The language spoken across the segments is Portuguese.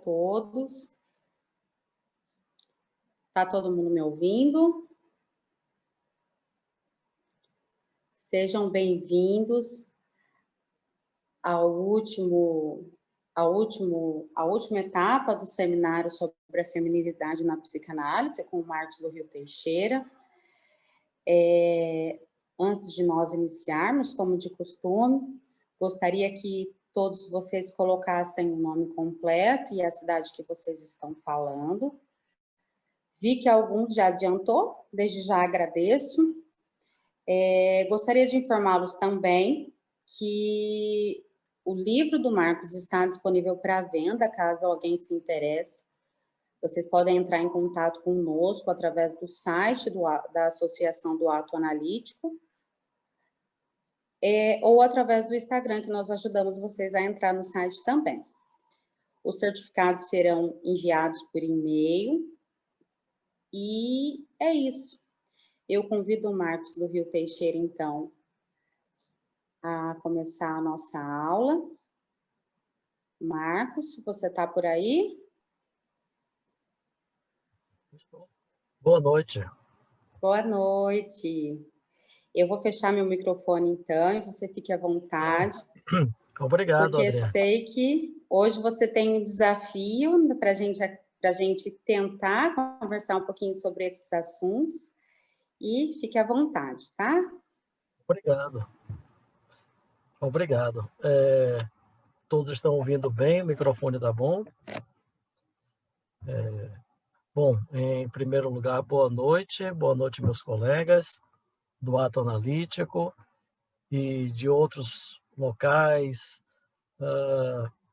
todos. Está todo mundo me ouvindo? Sejam bem-vindos à última etapa do seminário sobre a feminilidade na psicanálise, com o Marcos do Rio Teixeira. Antes de nós iniciarmos, como de costume, gostaria que todos vocês colocassem o nome completo e a cidade que vocês estão falando. Vi que alguns já adiantou, desde já agradeço. Gostaria de informá-los também que o livro do Marcos está disponível para venda, caso alguém se interesse. Vocês podem entrar em contato conosco através do site da Associação do Ato Analítico, ou através do Instagram, que nós ajudamos vocês a entrar no site também. Os certificados serão enviados por e-mail. E é isso. Eu convido o Marcos do Rio Teixeira, então, a começar a nossa aula. Marcos, se você está por aí? Boa noite. Boa noite. Eu vou fechar meu microfone, então, e você fique à vontade. Obrigado, porque Adriana. Sei que hoje você tem um desafio para a gente tentar conversar um pouquinho sobre esses assuntos. E fique à vontade, tá? Obrigado. Obrigado. Todos estão ouvindo bem? O microfone está bom? Bom, em primeiro lugar, boa noite, meus colegas do Ato Analítico e de outros locais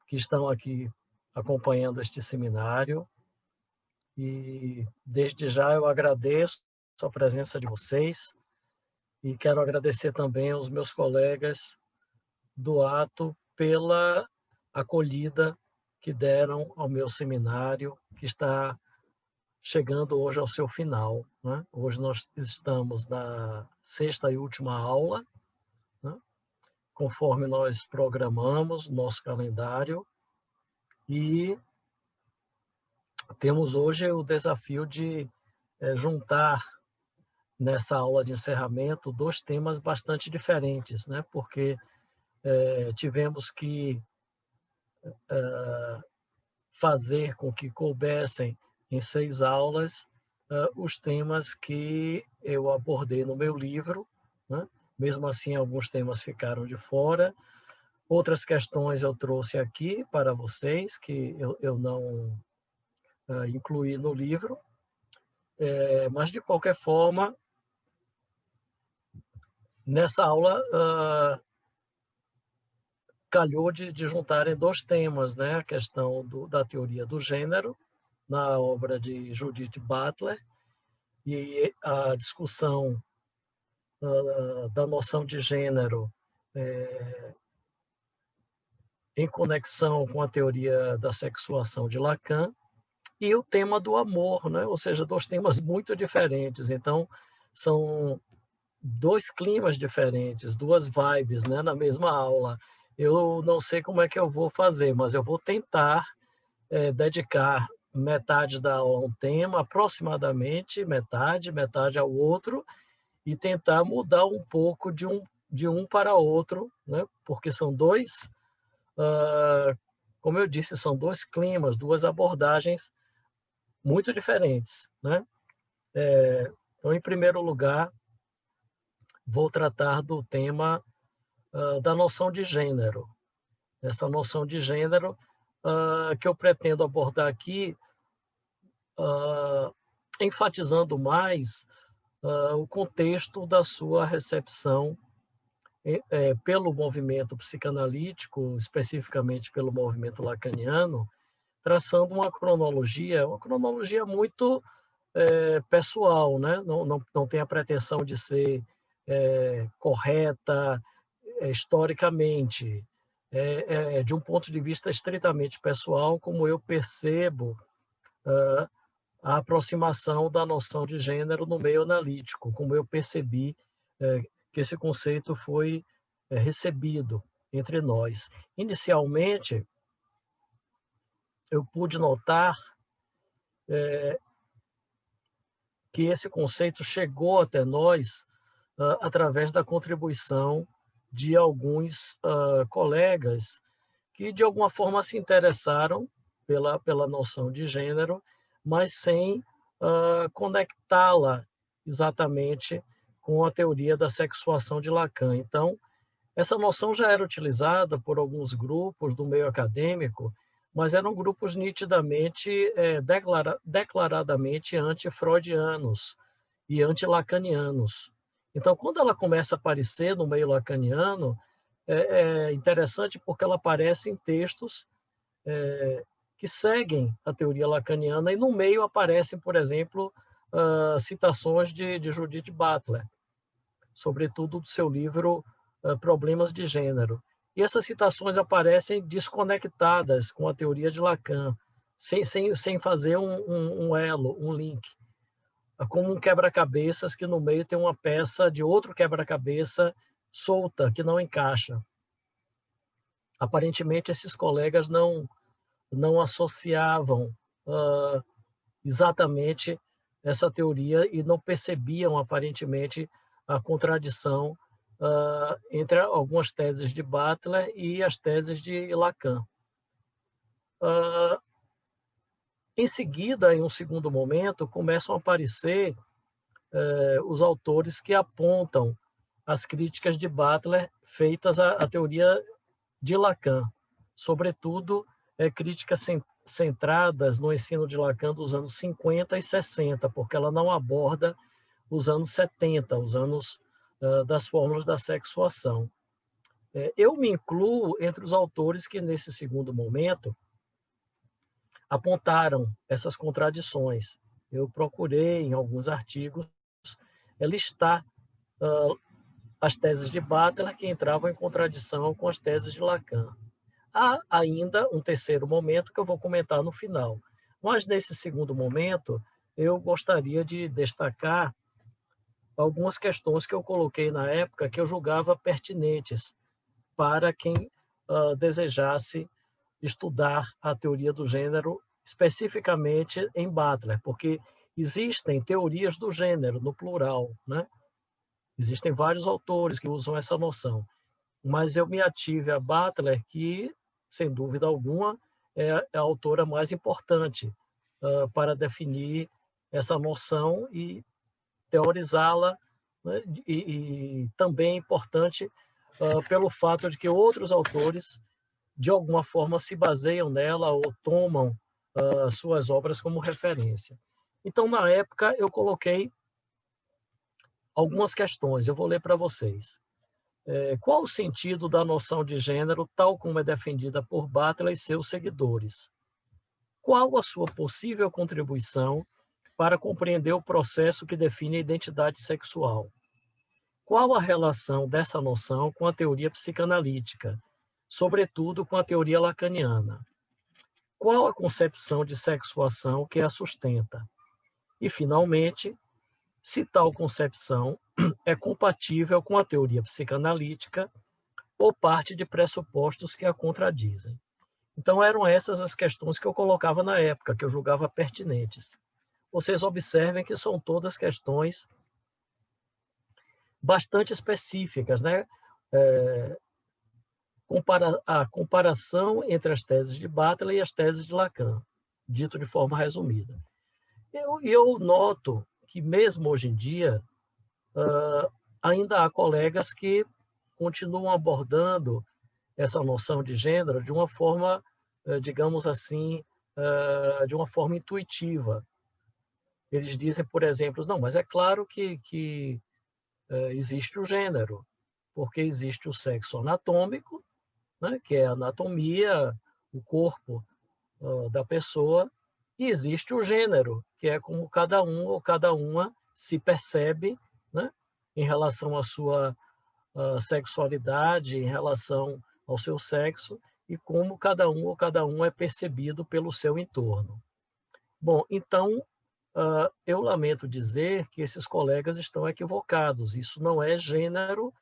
que estão aqui acompanhando este seminário. E desde já eu agradeço a presença de vocês e quero agradecer também aos meus colegas do Ato pela acolhida que deram ao meu seminário, que está chegando hoje ao seu final, né? Hoje nós estamos na sexta e última aula, né? Conforme nós programamos nosso calendário, e temos hoje o desafio de juntar nessa aula de encerramento 2 temas bastante diferentes, né? Porque tivemos que fazer com que coubessem em 6 aulas os temas que eu abordei no meu livro, né? Mesmo assim, alguns temas ficaram de fora. Outras questões eu trouxe aqui para vocês, que eu não incluí no livro. Mas, de qualquer forma, nessa aula calhou de juntarem 2 temas, né? A questão da teoria do gênero, na obra de Judith Butler, e a discussão da noção de gênero em conexão com a teoria da sexuação de Lacan, e o tema do amor, né? Ou seja, 2 temas muito diferentes. Então, são 2 climas diferentes, 2 vibes, né, na mesma aula. Eu não sei como é que eu vou fazer, mas eu vou tentar dedicar metade da aula a um tema, aproximadamente metade ao outro, e tentar mudar um pouco de um para outro, né? Porque são 2, como eu disse, são 2 climas, 2 abordagens muito diferentes, né? Então, em primeiro lugar, vou tratar do tema da noção de gênero. Essa noção de gênero que eu pretendo abordar aqui, enfatizando mais o contexto da sua recepção pelo movimento psicanalítico, especificamente pelo movimento lacaniano, traçando uma cronologia muito pessoal, né? Não tem a pretensão de ser correta historicamente, de um ponto de vista estritamente pessoal, como eu percebo a aproximação da noção de gênero no meio analítico, como eu percebi que esse conceito foi recebido entre nós. Inicialmente, eu pude notar que esse conceito chegou até nós através da contribuição de alguns colegas que, de alguma forma, se interessaram pela noção de gênero, mas sem conectá-la exatamente com a teoria da sexuação de Lacan. Então, essa noção já era utilizada por alguns grupos do meio acadêmico, mas eram grupos nitidamente, declaradamente anti-freudianos e anti-lacanianos. Então, quando ela começa a aparecer no meio lacaniano, é interessante porque ela aparece em textos que seguem a teoria lacaniana, e no meio aparecem, por exemplo, citações de Judith Butler, sobretudo do seu livro Problemas de Gênero. E essas citações aparecem desconectadas com a teoria de Lacan, sem fazer um elo, um link. Como um quebra-cabeças que no meio tem uma peça de outro quebra-cabeça solta, que não encaixa. Aparentemente, esses colegas não associavam exatamente essa teoria e não percebiam, aparentemente, a contradição entre algumas teses de Butler e as teses de Lacan. Em seguida, em um segundo momento, começam a aparecer os autores que apontam as críticas de Butler feitas à teoria de Lacan, sobretudo críticas centradas no ensino de Lacan dos anos 50 e 60, porque ela não aborda os anos 70, os anos das fórmulas da sexuação. Eu me incluo entre os autores que, nesse segundo momento, apontaram essas contradições. Eu procurei, em alguns artigos, listar as teses de Butler que entravam em contradição com as teses de Lacan. Há ainda um terceiro momento que eu vou comentar no final. Mas, nesse segundo momento, eu gostaria de destacar algumas questões que eu coloquei na época que eu julgava pertinentes para quem desejasse estudar a teoria do gênero, especificamente em Butler, porque existem teorias do gênero, no plural, né? Existem vários autores que usam essa noção, mas eu me ative a Butler, que, sem dúvida alguma, é a autora mais importante para definir essa noção e teorizá-la, né? E também é importante pelo fato de que outros autores, de alguma forma, se baseiam nela ou tomam suas obras como referência. Então, na época, eu coloquei algumas questões, eu vou ler para vocês. Qual o sentido da noção de gênero tal como é defendida por Butler e seus seguidores? Qual a sua possível contribuição para compreender o processo que define a identidade sexual? Qual a relação dessa noção com a teoria psicanalítica, sobretudo com a teoria lacaniana? Qual a concepção de sexuação que a sustenta? E, finalmente, se tal concepção é compatível com a teoria psicanalítica ou parte de pressupostos que a contradizem. Então, eram essas as questões que eu colocava na época, que eu julgava pertinentes. Vocês observem que são todas questões bastante específicas, né? A comparação entre as teses de Butler e as teses de Lacan, dito de forma resumida. Eu noto que, mesmo hoje em dia, ainda há colegas que continuam abordando essa noção de gênero de uma forma, digamos assim, de uma forma intuitiva. Eles dizem, por exemplo, não, mas é claro que existe o gênero, porque existe o sexo anatômico, né, que é a anatomia, o corpo da pessoa, e existe o gênero, que é como cada um ou cada uma se percebe, né, em relação à sua sexualidade, em relação ao seu sexo, e como cada um ou cada uma é percebido pelo seu entorno. Bom, então, eu lamento dizer que esses colegas estão equivocados. Isso não é gênero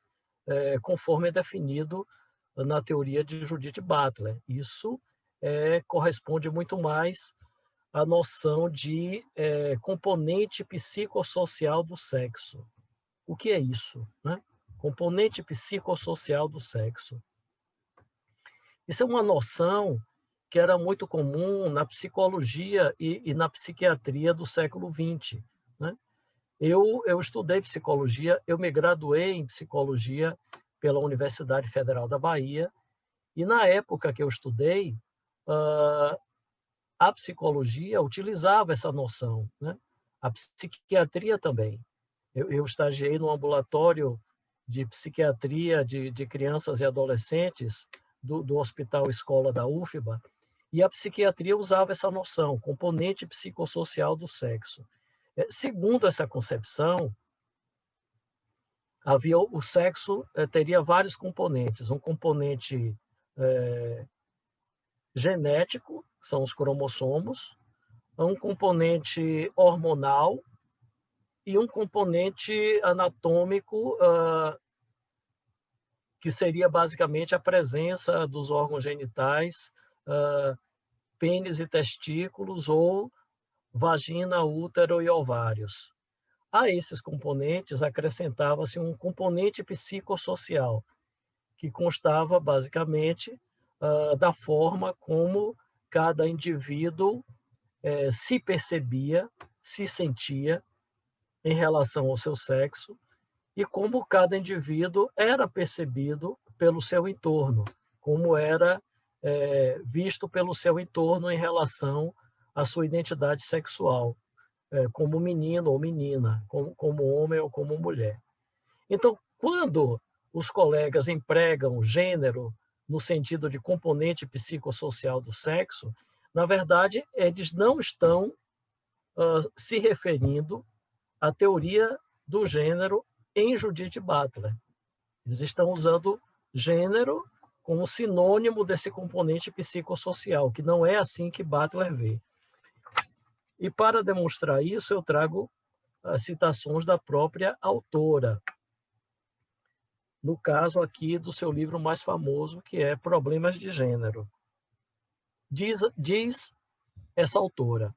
conforme é definido na teoria de Judith Butler. Isso corresponde muito mais à noção de componente psicossocial do sexo. O que é isso, né? Componente psicossocial do sexo. Isso é uma noção que era muito comum na psicologia e na psiquiatria do século XX, né? Eu estudei psicologia, eu me graduei em psicologia pela Universidade Federal da Bahia, e na época que eu estudei, a psicologia utilizava essa noção, né? A psiquiatria também. Eu estagiei no ambulatório de psiquiatria de crianças e adolescentes do Hospital Escola da UFBA, e a psiquiatria usava essa noção, componente psicossocial do sexo. Segundo essa concepção, o sexo teria vários componentes. Um componente genético, que são os cromossomos, um componente hormonal e um componente anatômico, que seria basicamente a presença dos órgãos genitais, pênis e testículos, ou vagina, útero e ovários. A esses componentes acrescentava-se um componente psicossocial, que constava basicamente da forma como cada indivíduo se percebia, se sentia em relação ao seu sexo, e como cada indivíduo era percebido pelo seu entorno, como era visto pelo seu entorno em relação à sua identidade sexual, como menino ou menina, como homem ou como mulher. Então, quando os colegas empregam gênero no sentido de componente psicossocial do sexo, na verdade, eles não estão se referindo à teoria do gênero em Judith Butler. Eles estão usando gênero como sinônimo desse componente psicossocial, que não é assim que Butler vê. E para demonstrar isso, eu trago as citações da própria autora, no caso aqui do seu livro mais famoso, que é Problemas de Gênero. Diz essa autora: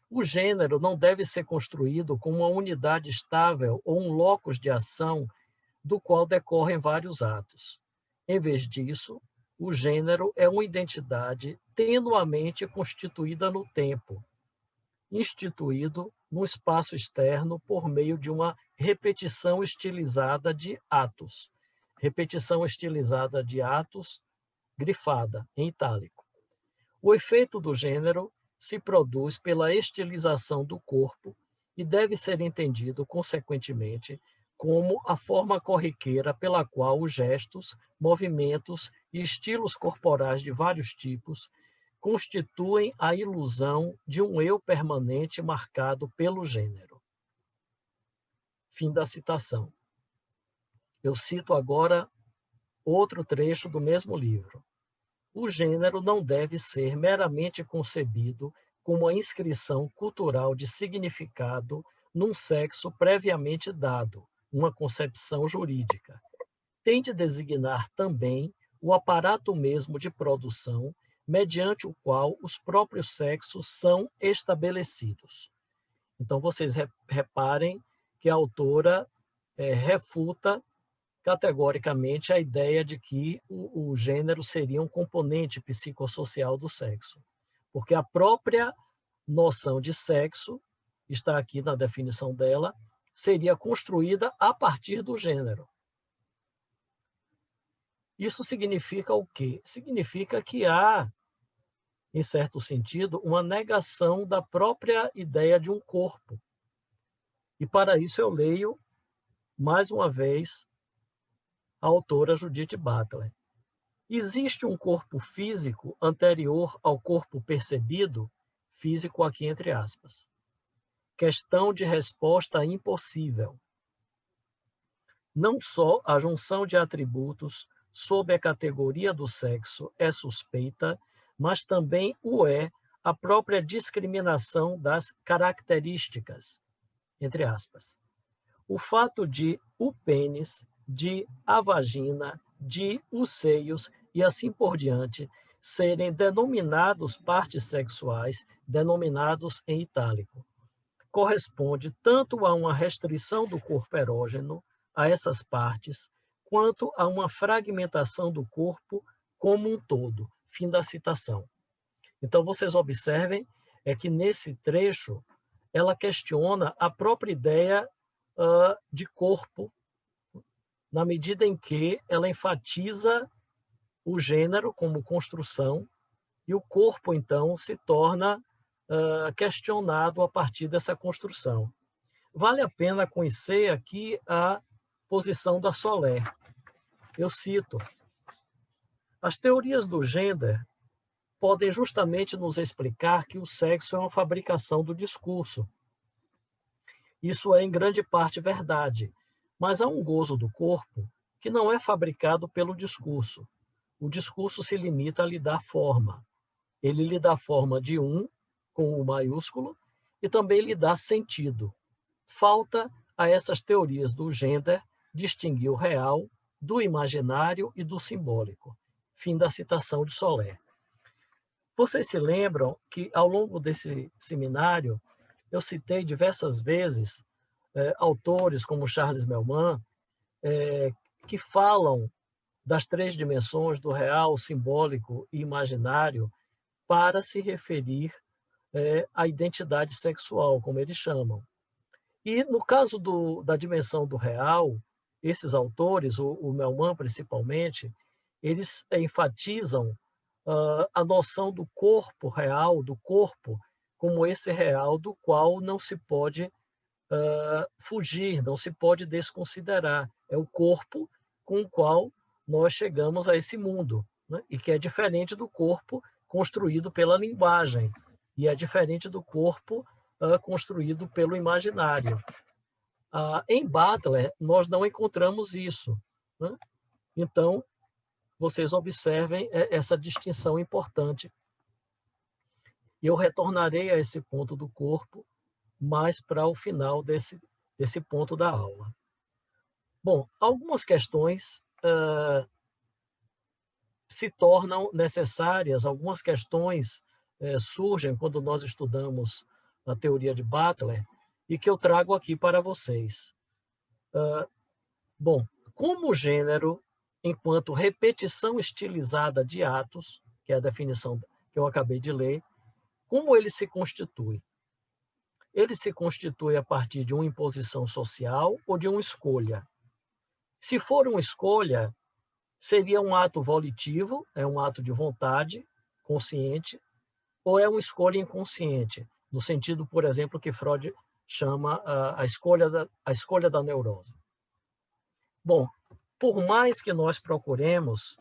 o gênero não deve ser construído como uma unidade estável ou um locus de ação do qual decorrem vários atos. Em vez disso, o gênero é uma identidade tenuamente constituída no tempo, instituído no espaço externo por meio de uma repetição estilizada de atos. Repetição estilizada de atos, grifada, em itálico. O efeito do gênero se produz pela estilização do corpo e deve ser entendido, consequentemente, como a forma corriqueira pela qual os gestos, movimentos e estilos corporais de vários tipos constituem a ilusão de um eu permanente marcado pelo gênero. Fim da citação. Eu cito agora outro trecho do mesmo livro. O gênero não deve ser meramente concebido como a inscrição cultural de significado num sexo previamente dado, uma concepção jurídica. Tem de designar também o aparato mesmo de produção, mediante o qual os próprios sexos são estabelecidos. Então, vocês reparem que a autora refuta categoricamente a ideia de que o gênero seria um componente psicossocial do sexo, porque a própria noção de sexo, está aqui na definição dela, seria construída a partir do gênero. Isso significa o quê? Significa que há, em certo sentido, uma negação da própria ideia de um corpo. E para isso eu leio, mais uma vez, a autora Judith Butler. Existe um corpo físico anterior ao corpo percebido, físico aqui entre aspas. Questão de resposta impossível. Não só a junção de atributos sob a categoria do sexo é suspeita, mas também o é a própria discriminação das características, entre aspas. O fato de o pênis, de a vagina, de os seios e assim por diante serem denominados partes sexuais, denominados em itálico. Corresponde tanto a uma restrição do corpo erógeno a essas partes, quanto a uma fragmentação do corpo como um todo. Fim da citação. Então, vocês observem que nesse trecho ela questiona a própria ideia de corpo, na medida em que ela enfatiza o gênero como construção e o corpo, então, se torna questionado a partir dessa construção. Vale a pena conhecer aqui a posição da Soler. Eu cito: as teorias do gênero podem justamente nos explicar que o sexo é uma fabricação do discurso. Isso é, em grande parte, verdade, mas há um gozo do corpo que não é fabricado pelo discurso. O discurso se limita a lhe dar forma. Ele lhe dá forma de com o maiúsculo, e também lhe dá sentido. Falta a essas teorias do gênero distinguir o real do imaginário e do simbólico. Fim da citação de Soler. Vocês se lembram que, ao longo desse seminário, eu citei diversas vezes autores como Charles Melman, que falam das três dimensões do real, simbólico e imaginário para se referir à identidade sexual, como eles chamam. E no caso da dimensão do real, esses autores, o Melman principalmente, eles enfatizam a noção do corpo real, do corpo como esse real do qual não se pode fugir, não se pode desconsiderar. É o corpo com o qual nós chegamos a esse mundo, né? E que é diferente do corpo construído pela linguagem, e é diferente do corpo construído pelo imaginário. Em Butler, nós não encontramos isso, né? Então, vocês observem essa distinção importante. E eu retornarei a esse ponto do corpo mais para o final desse ponto da aula. Bom, algumas questões se tornam necessárias, algumas questões surgem quando nós estudamos a teoria de Butler e que eu trago aqui para vocês. Bom, como o gênero, enquanto repetição estilizada de atos, que é a definição que eu acabei de ler, como ele se constitui? Ele se constitui a partir de uma imposição social ou de uma escolha. Se for uma escolha, seria um ato volitivo, é um ato de vontade consciente, ou é uma escolha inconsciente, no sentido, por exemplo, que Freud chama a escolha da neurose. Bom, por mais que nós procuremos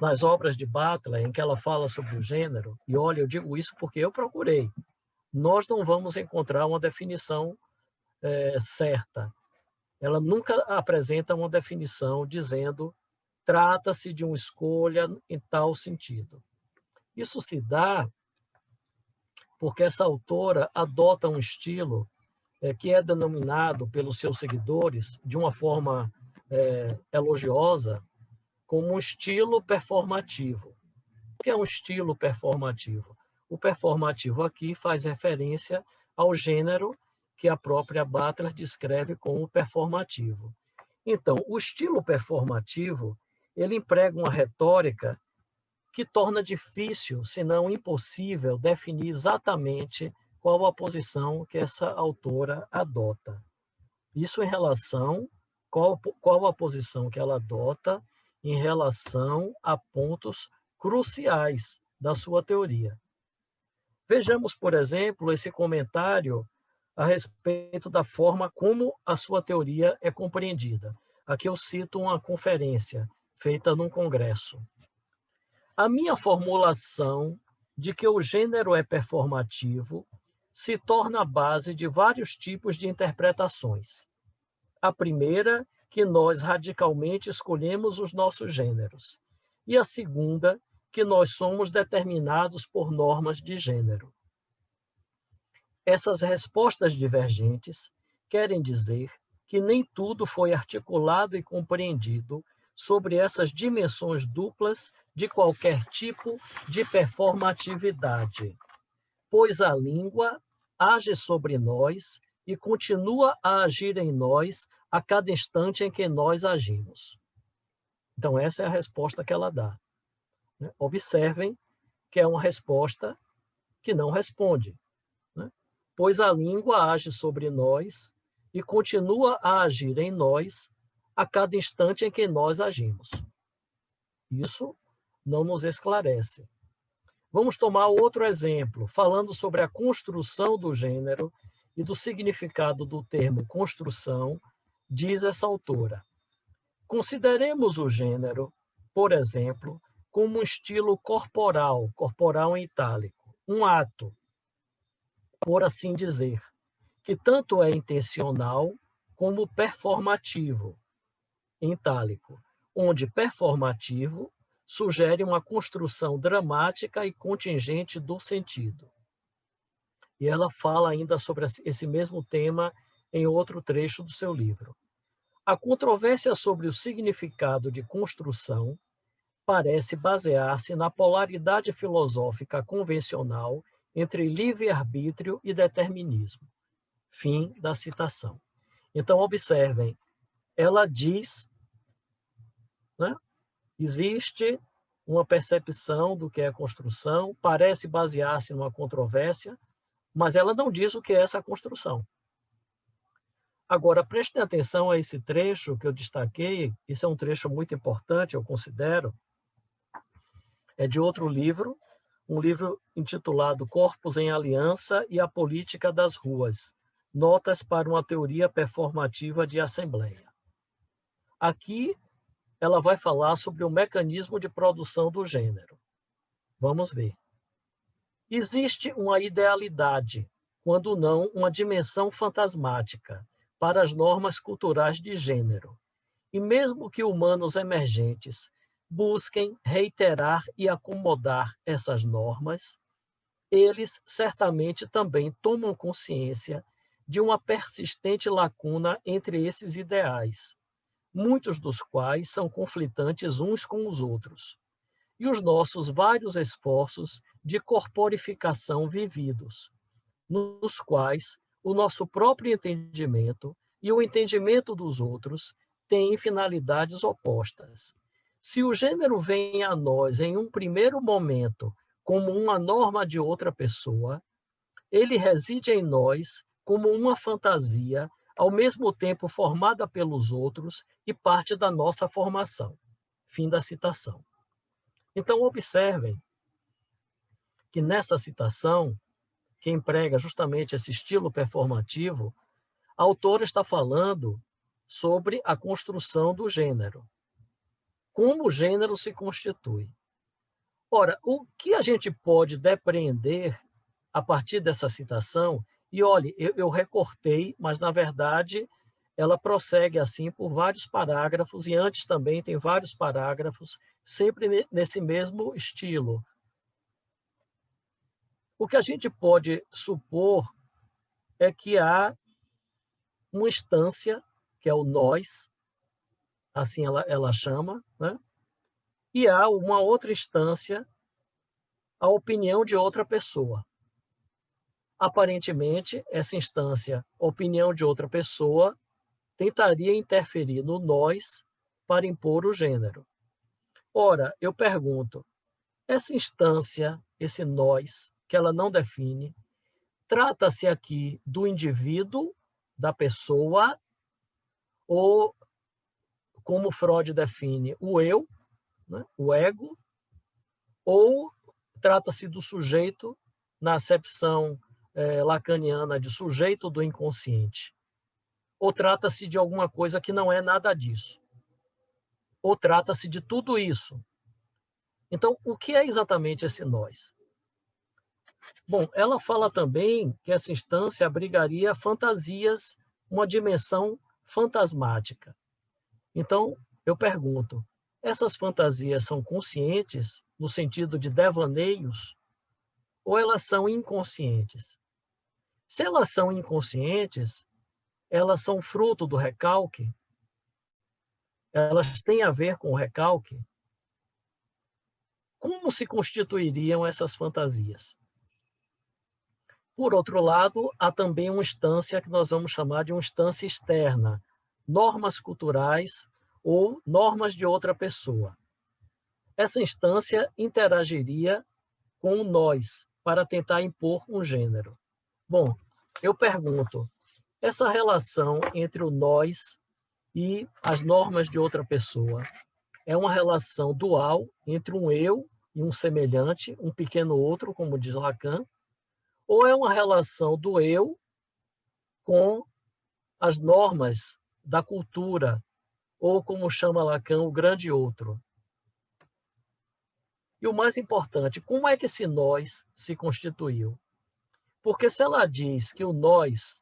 nas obras de Butler, em que ela fala sobre o gênero, e olha, eu digo isso porque eu procurei, nós não vamos encontrar uma definição certa. Ela nunca apresenta uma definição dizendo trata-se de uma escolha em tal sentido. Isso se dá porque essa autora adota um estilo que é denominado pelos seus seguidores, de uma forma elogiosa, como um estilo performativo. O que é um estilo performativo? O performativo aqui faz referência ao gênero que a própria Butler descreve como performativo. Então, o estilo performativo, ele emprega uma retórica que torna difícil, se não impossível, definir exatamente qual a posição que essa autora adota. Isso em relação, qual a posição que ela adota em relação a pontos cruciais da sua teoria. Vejamos, por exemplo, esse comentário a respeito da forma como a sua teoria é compreendida. Aqui eu cito uma conferência feita num congresso. A minha formulação de que o gênero é performativo se torna a base de vários tipos de interpretações. A primeira, que nós radicalmente escolhemos os nossos gêneros. E a segunda, que nós somos determinados por normas de gênero. Essas respostas divergentes querem dizer que nem tudo foi articulado e compreendido sobre essas dimensões duplas de qualquer tipo de performatividade, pois a língua age sobre nós e continua a agir em nós a cada instante em que nós agimos. Então, essa é a resposta que ela dá. Observem que é uma resposta que não responde, né? Pois a língua age sobre nós e continua a agir em nós a cada instante em que nós agimos. Isso não nos esclarece. Vamos tomar outro exemplo, falando sobre a construção do gênero e do significado do termo construção, diz essa autora. Consideremos o gênero, por exemplo, como um estilo corporal, corporal em itálico, um ato, por assim dizer, que tanto é intencional como performativo, em itálico, onde performativo sugere uma construção dramática e contingente do sentido. E ela fala ainda sobre esse mesmo tema em outro trecho do seu livro. A controvérsia sobre o significado de construção parece basear-se na polaridade filosófica convencional entre livre-arbítrio e determinismo. Fim da citação. Então, observem, ela diz, né, existe uma percepção do que é construção, parece basear-se numa controvérsia, mas ela não diz o que é essa construção. Agora, prestem atenção a esse trecho que eu destaquei, esse é um trecho muito importante, eu considero, é de outro livro, um livro intitulado Corpos em Aliança e a Política das Ruas, Notas para uma Teoria Performativa de Assembleia. Aqui, ela vai falar sobre o mecanismo de produção do gênero. Vamos ver. Existe uma idealidade, quando não uma dimensão fantasmática, para as normas culturais de gênero. E mesmo que humanos emergentes busquem reiterar e acomodar essas normas, eles certamente também tomam consciência de uma persistente lacuna entre esses ideais, muitos dos quais são conflitantes uns com os outros, e os nossos vários esforços de corporificação vividos, nos quais o nosso próprio entendimento e o entendimento dos outros têm finalidades opostas. Se o gênero vem a nós em um primeiro momento como uma norma de outra pessoa, ele reside em nós como uma fantasia, ao mesmo tempo formada pelos outros e parte da nossa formação. Fim da citação. Então, observem que nessa citação, que emprega justamente esse estilo performativo, a autora está falando sobre a construção do gênero. Como o gênero se constitui. Ora, o que a gente pode depreender a partir dessa citação, e olhe, eu recortei, mas na verdade ela prossegue assim por vários parágrafos, e antes também tem vários parágrafos, sempre nesse mesmo estilo. O que a gente pode supor é que há uma instância, que é o nós, assim ela chama, né? E há uma outra instância, a opinião de outra pessoa. Aparentemente, essa instância, opinião de outra pessoa, tentaria interferir no nós para impor o gênero. Ora, eu pergunto, essa instância, esse nós, que ela não define, trata-se aqui do indivíduo, da pessoa, ou, como Freud define, o eu, né, o ego, ou trata-se do sujeito, na acepção lacaniana de sujeito do inconsciente, ou trata-se de alguma coisa que não é nada disso, ou trata-se de tudo isso. Então, o que é exatamente esse nós? Bom, ela fala também que essa instância abrigaria fantasias, uma dimensão fantasmática. Então, eu pergunto, essas fantasias são conscientes, no sentido de devaneios, ou elas são inconscientes? Se elas são inconscientes, elas são fruto do recalque? Elas têm a ver com o recalque? Como se constituiriam essas fantasias? Por outro lado, há também uma instância que nós vamos chamar de uma instância externa, normas culturais ou normas de outra pessoa. Essa instância interagiria com o nós para tentar impor um gênero. Bom, eu pergunto, essa relação entre o nós e as normas de outra pessoa é uma relação dual entre um eu e um semelhante, um pequeno outro, como diz Lacan, ou é uma relação do eu com as normas da cultura, ou como chama Lacan, o grande outro? E o mais importante, como é que esse nós se constituiu? Porque se ela diz que o nós,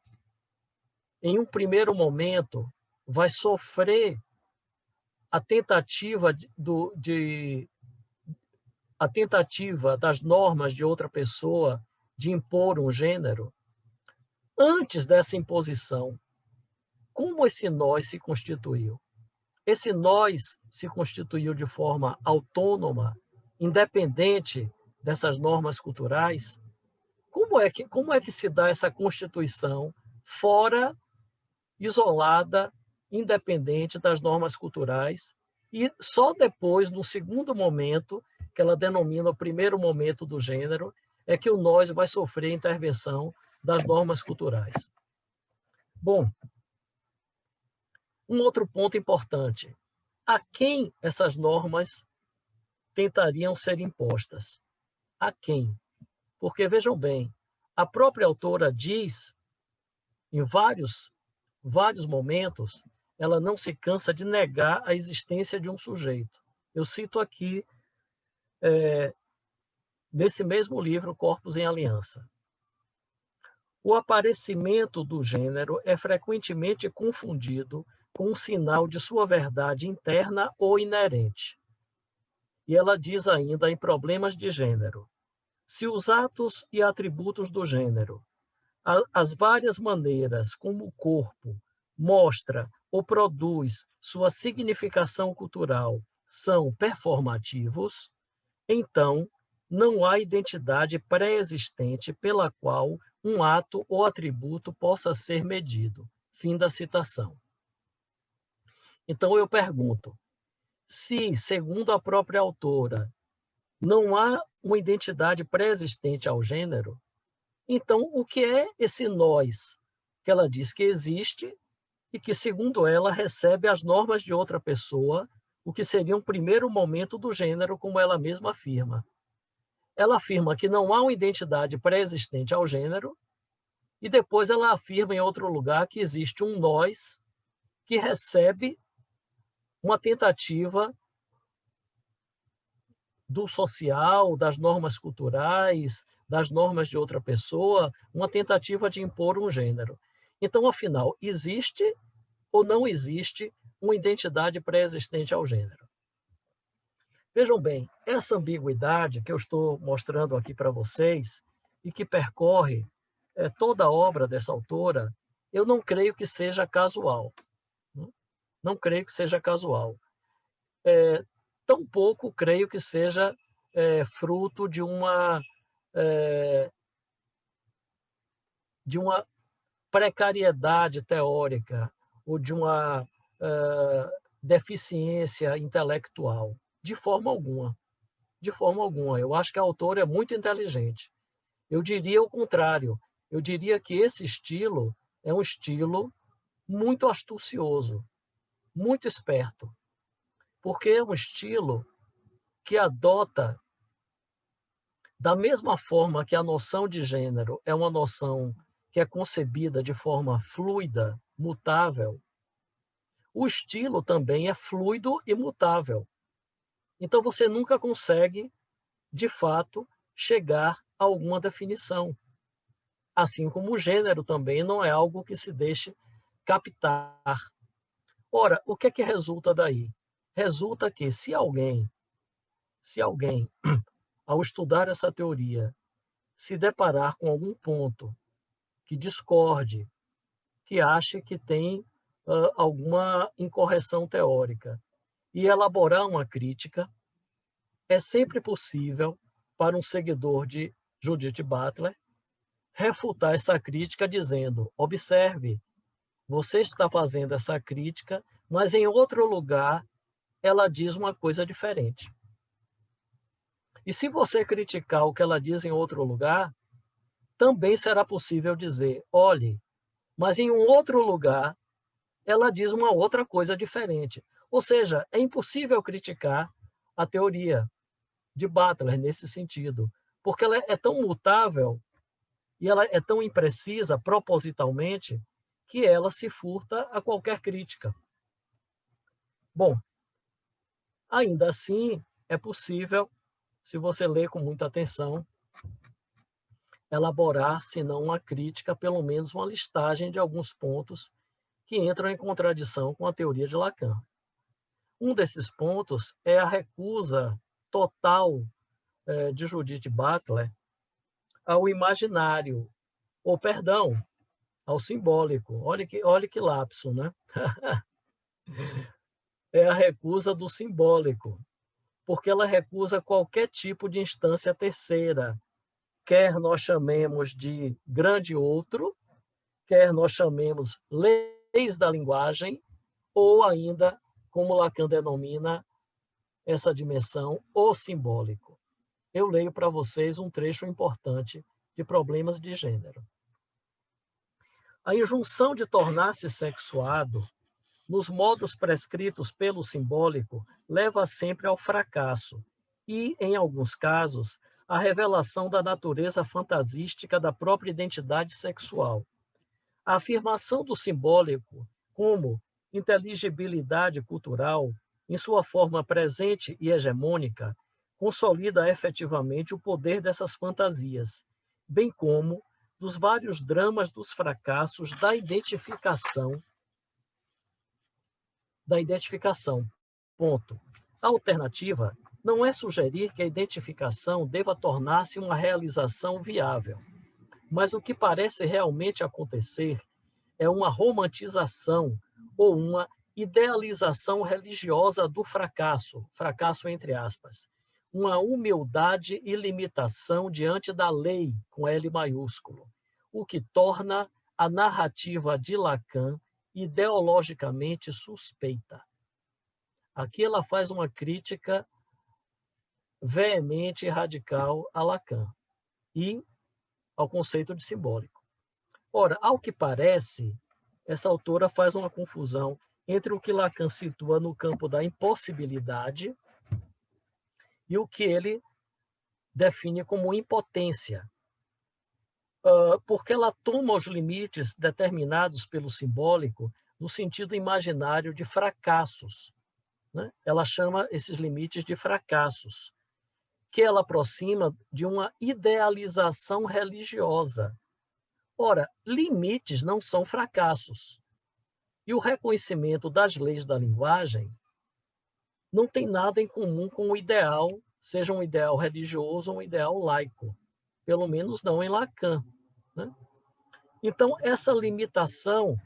em um primeiro momento, vai sofrer a tentativa a tentativa das normas de outra pessoa de impor um gênero, antes dessa imposição, como esse nós se constituiu? Esse nós se constituiu de forma autônoma, independente dessas normas culturais? Como é que se dá essa constituição fora, isolada, independente das normas culturais? E só depois, no segundo momento, que ela denomina o primeiro momento do gênero, é que o nós vai sofrer a intervenção das normas culturais. Bom, um outro ponto importante. A quem essas normas tentariam ser impostas? A quem? Porque, vejam bem, a própria autora diz, em vários momentos, ela não se cansa de negar a existência de um sujeito. Eu cito aqui, nesse mesmo livro, Corpos em Aliança. O aparecimento do gênero é frequentemente confundido com um sinal de sua verdade interna ou inerente. E ela diz ainda em Problemas de Gênero: se os atos e atributos do gênero, as várias maneiras como o corpo mostra ou produz sua significação cultural são performativos, então não há identidade pré-existente pela qual um ato ou atributo possa ser medido. Fim da citação. Então eu pergunto, se, segundo a própria autora, não há uma identidade pré-existente ao gênero, então o que é esse nós que ela diz que existe e que, segundo ela, recebe as normas de outra pessoa, o que seria um primeiro momento do gênero, como ela mesma afirma? Ela afirma que não há uma identidade pré-existente ao gênero, e depois ela afirma em outro lugar que existe um nós que recebe uma tentativa do social, das normas culturais, das normas de outra pessoa, uma tentativa de impor um gênero. Então, afinal, existe ou não existe uma identidade pré-existente ao gênero? Vejam bem, essa ambiguidade que eu estou mostrando aqui para vocês e que percorre toda a obra dessa autora, eu não creio que seja casual. Não creio que seja casual. Tampouco creio que seja fruto de uma precariedade teórica ou de uma deficiência intelectual. De forma alguma. De forma alguma. Eu acho que a autora é muito inteligente. Eu diria o contrário. Eu diria que esse estilo é um estilo muito astucioso, muito esperto, porque é um estilo que adota, da mesma forma que a noção de gênero é uma noção que é concebida de forma fluida, mutável, o estilo também é fluido e mutável. Então você nunca consegue, de fato, chegar a alguma definição. Assim como o gênero também não é algo que se deixe captar. Ora, o que é que resulta daí? Resulta que se alguém, ao estudar essa teoria, se deparar com algum ponto que discorde, que ache que tem alguma incorreção teórica, e elaborar uma crítica, é sempre possível para um seguidor de Judith Butler refutar essa crítica dizendo: observe, você está fazendo essa crítica, mas em outro lugar ela diz uma coisa diferente. E se você criticar o que ela diz em outro lugar, também será possível dizer: olhe, mas em um outro lugar ela diz uma outra coisa diferente. Ou seja, é impossível criticar a teoria de Butler nesse sentido, porque ela é tão mutável e ela é tão imprecisa propositalmente que ela se furta a qualquer crítica. Bom, ainda assim, é possível, se você ler com muita atenção, elaborar, se não uma crítica, pelo menos uma listagem de alguns pontos que entram em contradição com a teoria de Lacan. Um desses pontos é a recusa total de Judith Butler ao imaginário, ou perdão, ao simbólico. Olha que lapso, né? É a recusa do simbólico, porque ela recusa qualquer tipo de instância terceira, quer nós chamemos de grande outro, quer nós chamemos leis da linguagem, ou ainda, como Lacan denomina essa dimensão, o simbólico. Eu leio para vocês um trecho importante de Problemas de Gênero. A injunção de tornar-se sexuado, nos modos prescritos pelo simbólico, leva sempre ao fracasso e, em alguns casos, à revelação da natureza fantasística da própria identidade sexual. A afirmação do simbólico como inteligibilidade cultural, em sua forma presente e hegemônica, consolida efetivamente o poder dessas fantasias, bem como dos vários dramas dos fracassos da identificação. Ponto. A alternativa não é sugerir que a identificação deva tornar-se uma realização viável, mas o que parece realmente acontecer é uma romantização ou uma idealização religiosa do fracasso, fracasso entre aspas, uma humildade e limitação diante da lei, com L maiúsculo, o que torna a narrativa de Lacan ideologicamente suspeita. Aqui ela faz uma crítica veemente e radical a Lacan e ao conceito de simbólico. Ora, ao que parece, essa autora faz uma confusão entre o que Lacan situa no campo da impossibilidade e o que ele define como impotência, porque ela toma os limites determinados pelo simbólico no sentido imaginário de fracassos, né? Ela chama esses limites de fracassos, que ela aproxima de uma idealização religiosa. Ora, limites não são fracassos. E o reconhecimento das leis da linguagem não tem nada em comum com o ideal, seja um ideal religioso ou um ideal laico. Pelo menos não em Lacan, né? Então, essa limitação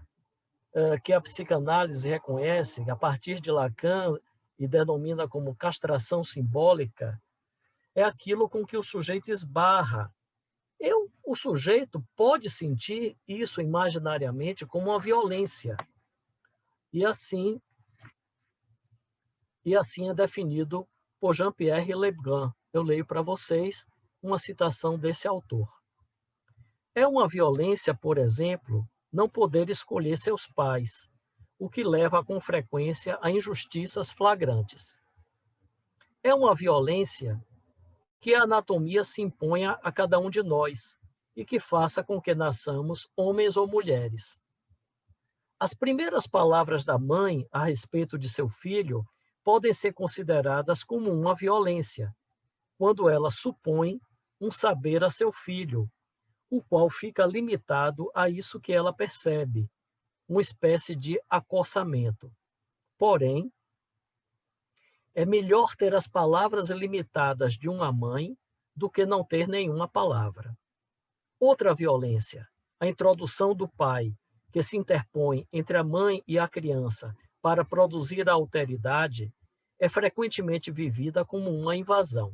que a psicanálise reconhece a partir de Lacan e denomina como castração simbólica, é aquilo com que o sujeito esbarra. O sujeito pode sentir isso imaginariamente como uma violência. E assim é definido por Jean-Pierre Lebrun. Eu leio para vocês uma citação desse autor. É uma violência, por exemplo, não poder escolher seus pais, o que leva com frequência a injustiças flagrantes. É uma violência que a anatomia se imponha a cada um de nós e que faça com que nasçamos homens ou mulheres. As primeiras palavras da mãe a respeito de seu filho podem ser consideradas como uma violência, quando ela supõe um saber a seu filho, o qual fica limitado a isso que ela percebe, uma espécie de acossamento. Porém, é melhor ter as palavras limitadas de uma mãe do que não ter nenhuma palavra. Outra violência, a introdução do pai, que se interpõe entre a mãe e a criança para produzir a alteridade, é frequentemente vivida como uma invasão.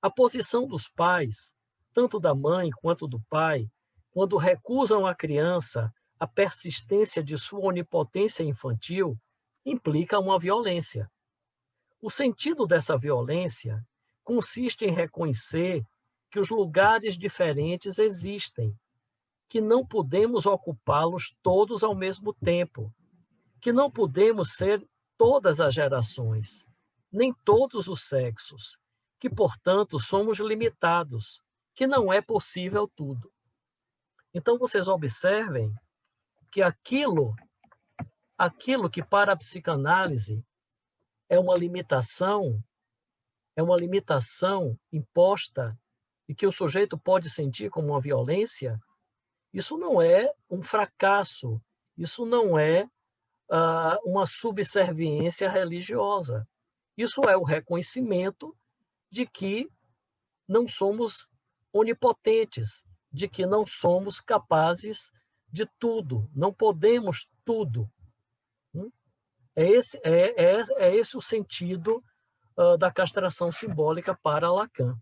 A posição dos pais, tanto da mãe quanto do pai, quando recusam à criança a persistência de sua onipotência infantil, implica uma violência. O sentido dessa violência consiste em reconhecer que os lugares diferentes existem, que não podemos ocupá-los todos ao mesmo tempo, que não podemos ser todas as gerações, nem todos os sexos, que, portanto, somos limitados, que não é possível tudo. Então, vocês observem que aquilo que para a psicanálise é uma limitação imposta e que o sujeito pode sentir como uma violência, isso não é um fracasso, isso não é uma subserviência religiosa. Isso é o reconhecimento de que não somos onipotentes, de que não somos capazes de tudo, não podemos tudo. É esse o sentido da castração simbólica para Lacan.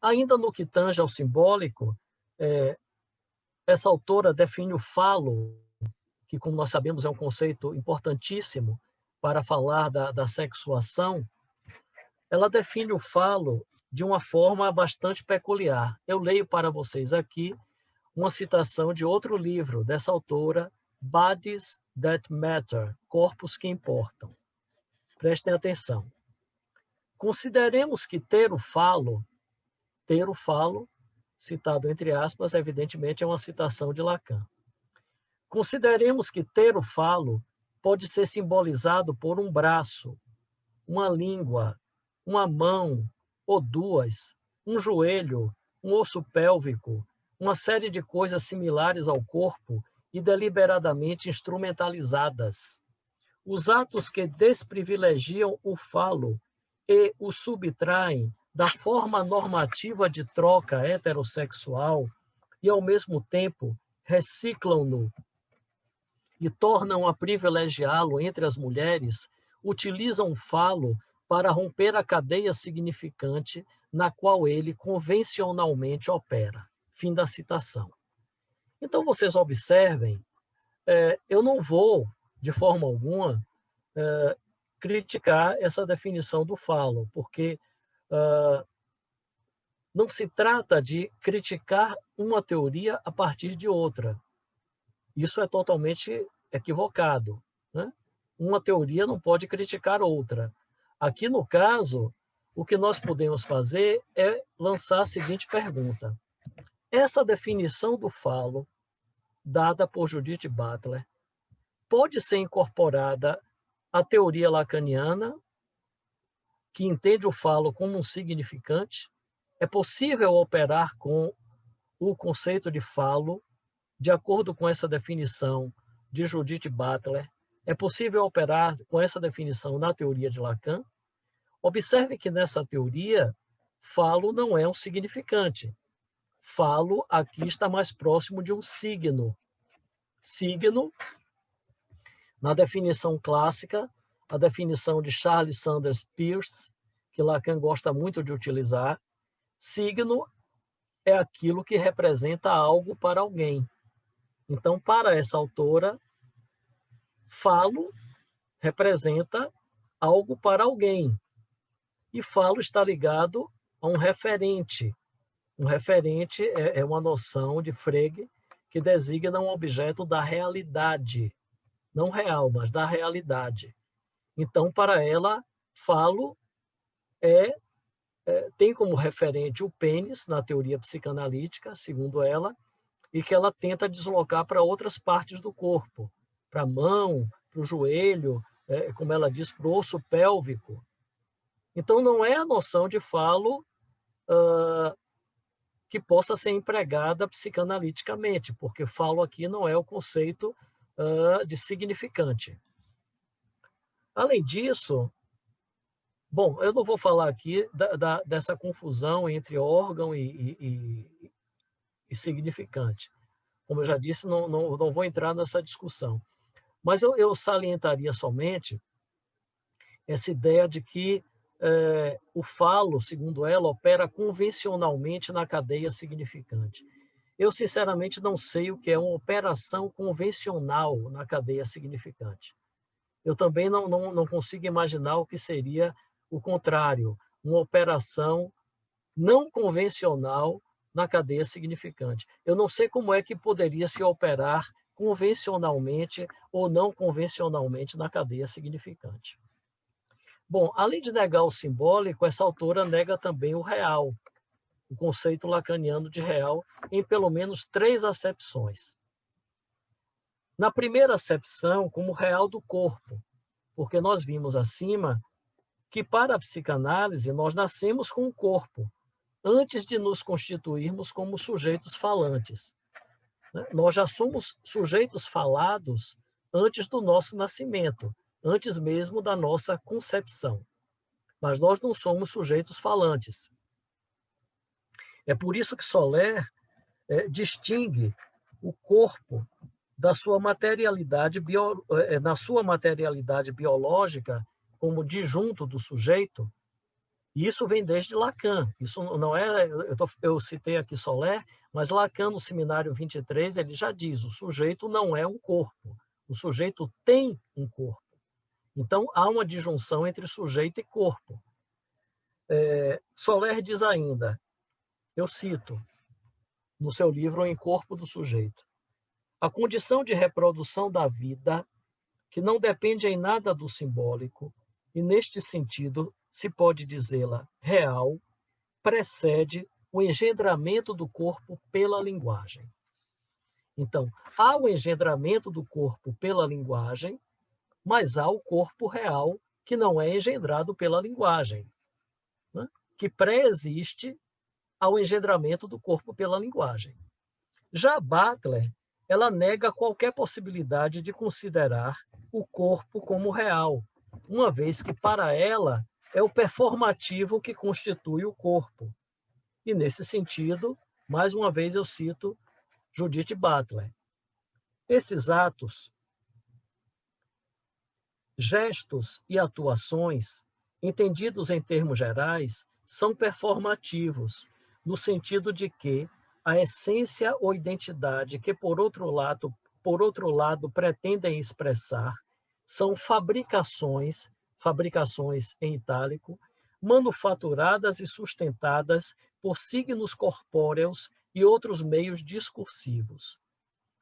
Ainda no que tange ao simbólico, essa autora define o falo, que, como nós sabemos, é um conceito importantíssimo para falar da sexuação. Ela define o falo de uma forma bastante peculiar. Eu leio para vocês aqui uma citação de outro livro dessa autora, Bodies That Matter, Corpos que Importam. Prestem atenção. Consideremos que ter o falo, citado entre aspas, evidentemente é uma citação de Lacan. Consideremos que ter o falo pode ser simbolizado por um braço, uma língua, uma mão ou duas, um joelho, um osso pélvico, uma série de coisas similares ao corpo e deliberadamente instrumentalizadas. Os atos que desprivilegiam o falo e o subtraem da forma normativa de troca heterossexual e, ao mesmo tempo, reciclam-no e tornam a privilegiá-lo entre as mulheres, utilizam o falo para romper a cadeia significante na qual ele convencionalmente opera. Fim da citação. Então, vocês observem, eu não vou, de forma alguma, criticar essa definição do falo, porque não se trata de criticar uma teoria a partir de outra. Isso é totalmente equivocado, né? Uma teoria não pode criticar outra. Aqui, no caso, o que nós podemos fazer é lançar a seguinte pergunta. Essa definição do falo, dada por Judith Butler, pode ser incorporada à teoria lacaniana, que entende o falo como um significante? É possível operar com o conceito de falo, de acordo com essa definição de Judith Butler? É possível operar com essa definição na teoria de Lacan? Observe que nessa teoria, falo não é um significante. Falo aqui está mais próximo de um signo. Signo, na definição clássica, a definição de Charles Sanders Peirce, que Lacan gosta muito de utilizar, signo é aquilo que representa algo para alguém. Então, para essa autora, falo representa algo para alguém. E falo está ligado a um referente. Um referente é uma noção de Frege que designa um objeto da realidade. Não real, mas da realidade. Então, para ela, falo tem como referente o pênis, na teoria psicanalítica, segundo ela, e que ela tenta deslocar para outras partes do corpo, para a mão, para o joelho, como ela diz, para o osso pélvico. Então, não é a noção de falo que possa ser empregada psicanaliticamente, porque falo aqui não é o conceito de significante. Além disso, bom, eu não vou falar aqui dessa confusão entre órgão e significante. Como eu já disse, não vou entrar nessa discussão. Mas eu salientaria somente essa ideia de que o falo, segundo ela, opera convencionalmente na cadeia significante. Eu, sinceramente, não sei o que é uma operação convencional na cadeia significante. Eu também não consigo imaginar o que seria o contrário, uma operação não convencional na cadeia significante. Eu não sei como é que poderia se operar convencionalmente ou não convencionalmente na cadeia significante. Bom, além de negar o simbólico, essa autora nega também o real, o conceito lacaniano de real, em pelo menos 3 acepções. Na primeira acepção, como real do corpo, porque nós vimos acima que para a psicanálise nós nascemos com o corpo, antes de nos constituirmos como sujeitos falantes. Nós já somos sujeitos falados antes do nosso nascimento, antes mesmo da nossa concepção. Mas nós não somos sujeitos falantes. É por isso que Soler distingue o corpo da sua materialidade na sua materialidade biológica como disjunto do sujeito. E isso vem desde Lacan. Isso não é, eu citei aqui Soler, mas Lacan no Seminário 23 ele já diz: o sujeito não é um corpo, o sujeito tem um corpo. Então há uma disjunção entre sujeito e corpo. Soler diz ainda, eu cito no seu livro Em Corpo do Sujeito: a condição de reprodução da vida, que não depende em nada do simbólico, e neste sentido se pode dizê-la real, precede o engendramento do corpo pela linguagem. Então, há o engendramento do corpo pela linguagem, mas há o corpo real que não é engendrado pela linguagem, né? Que pré-existe ao engendramento do corpo pela linguagem. Já Butler, ela nega qualquer possibilidade de considerar o corpo como real, uma vez que para ela é o performativo que constitui o corpo. E nesse sentido, mais uma vez eu cito Judith Butler. Esses atos, gestos e atuações, entendidos em termos gerais, são performativos, no sentido de que a essência ou identidade que, por outro lado, pretendem expressar, são fabricações em itálico, manufaturadas e sustentadas por signos corpóreos e outros meios discursivos.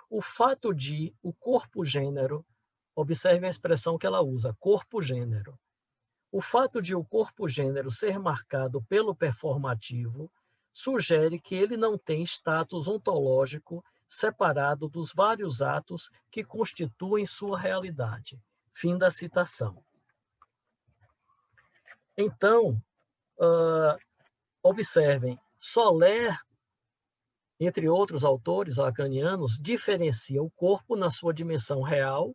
O fato de o corpo-gênero, observe a expressão que ela usa, corpo-gênero. O fato de o corpo-gênero ser marcado pelo performativo sugere que ele não tem status ontológico separado dos vários atos que constituem sua realidade. Fim da citação. Então, observem, Soler, entre outros autores lacanianos, diferencia o corpo na sua dimensão real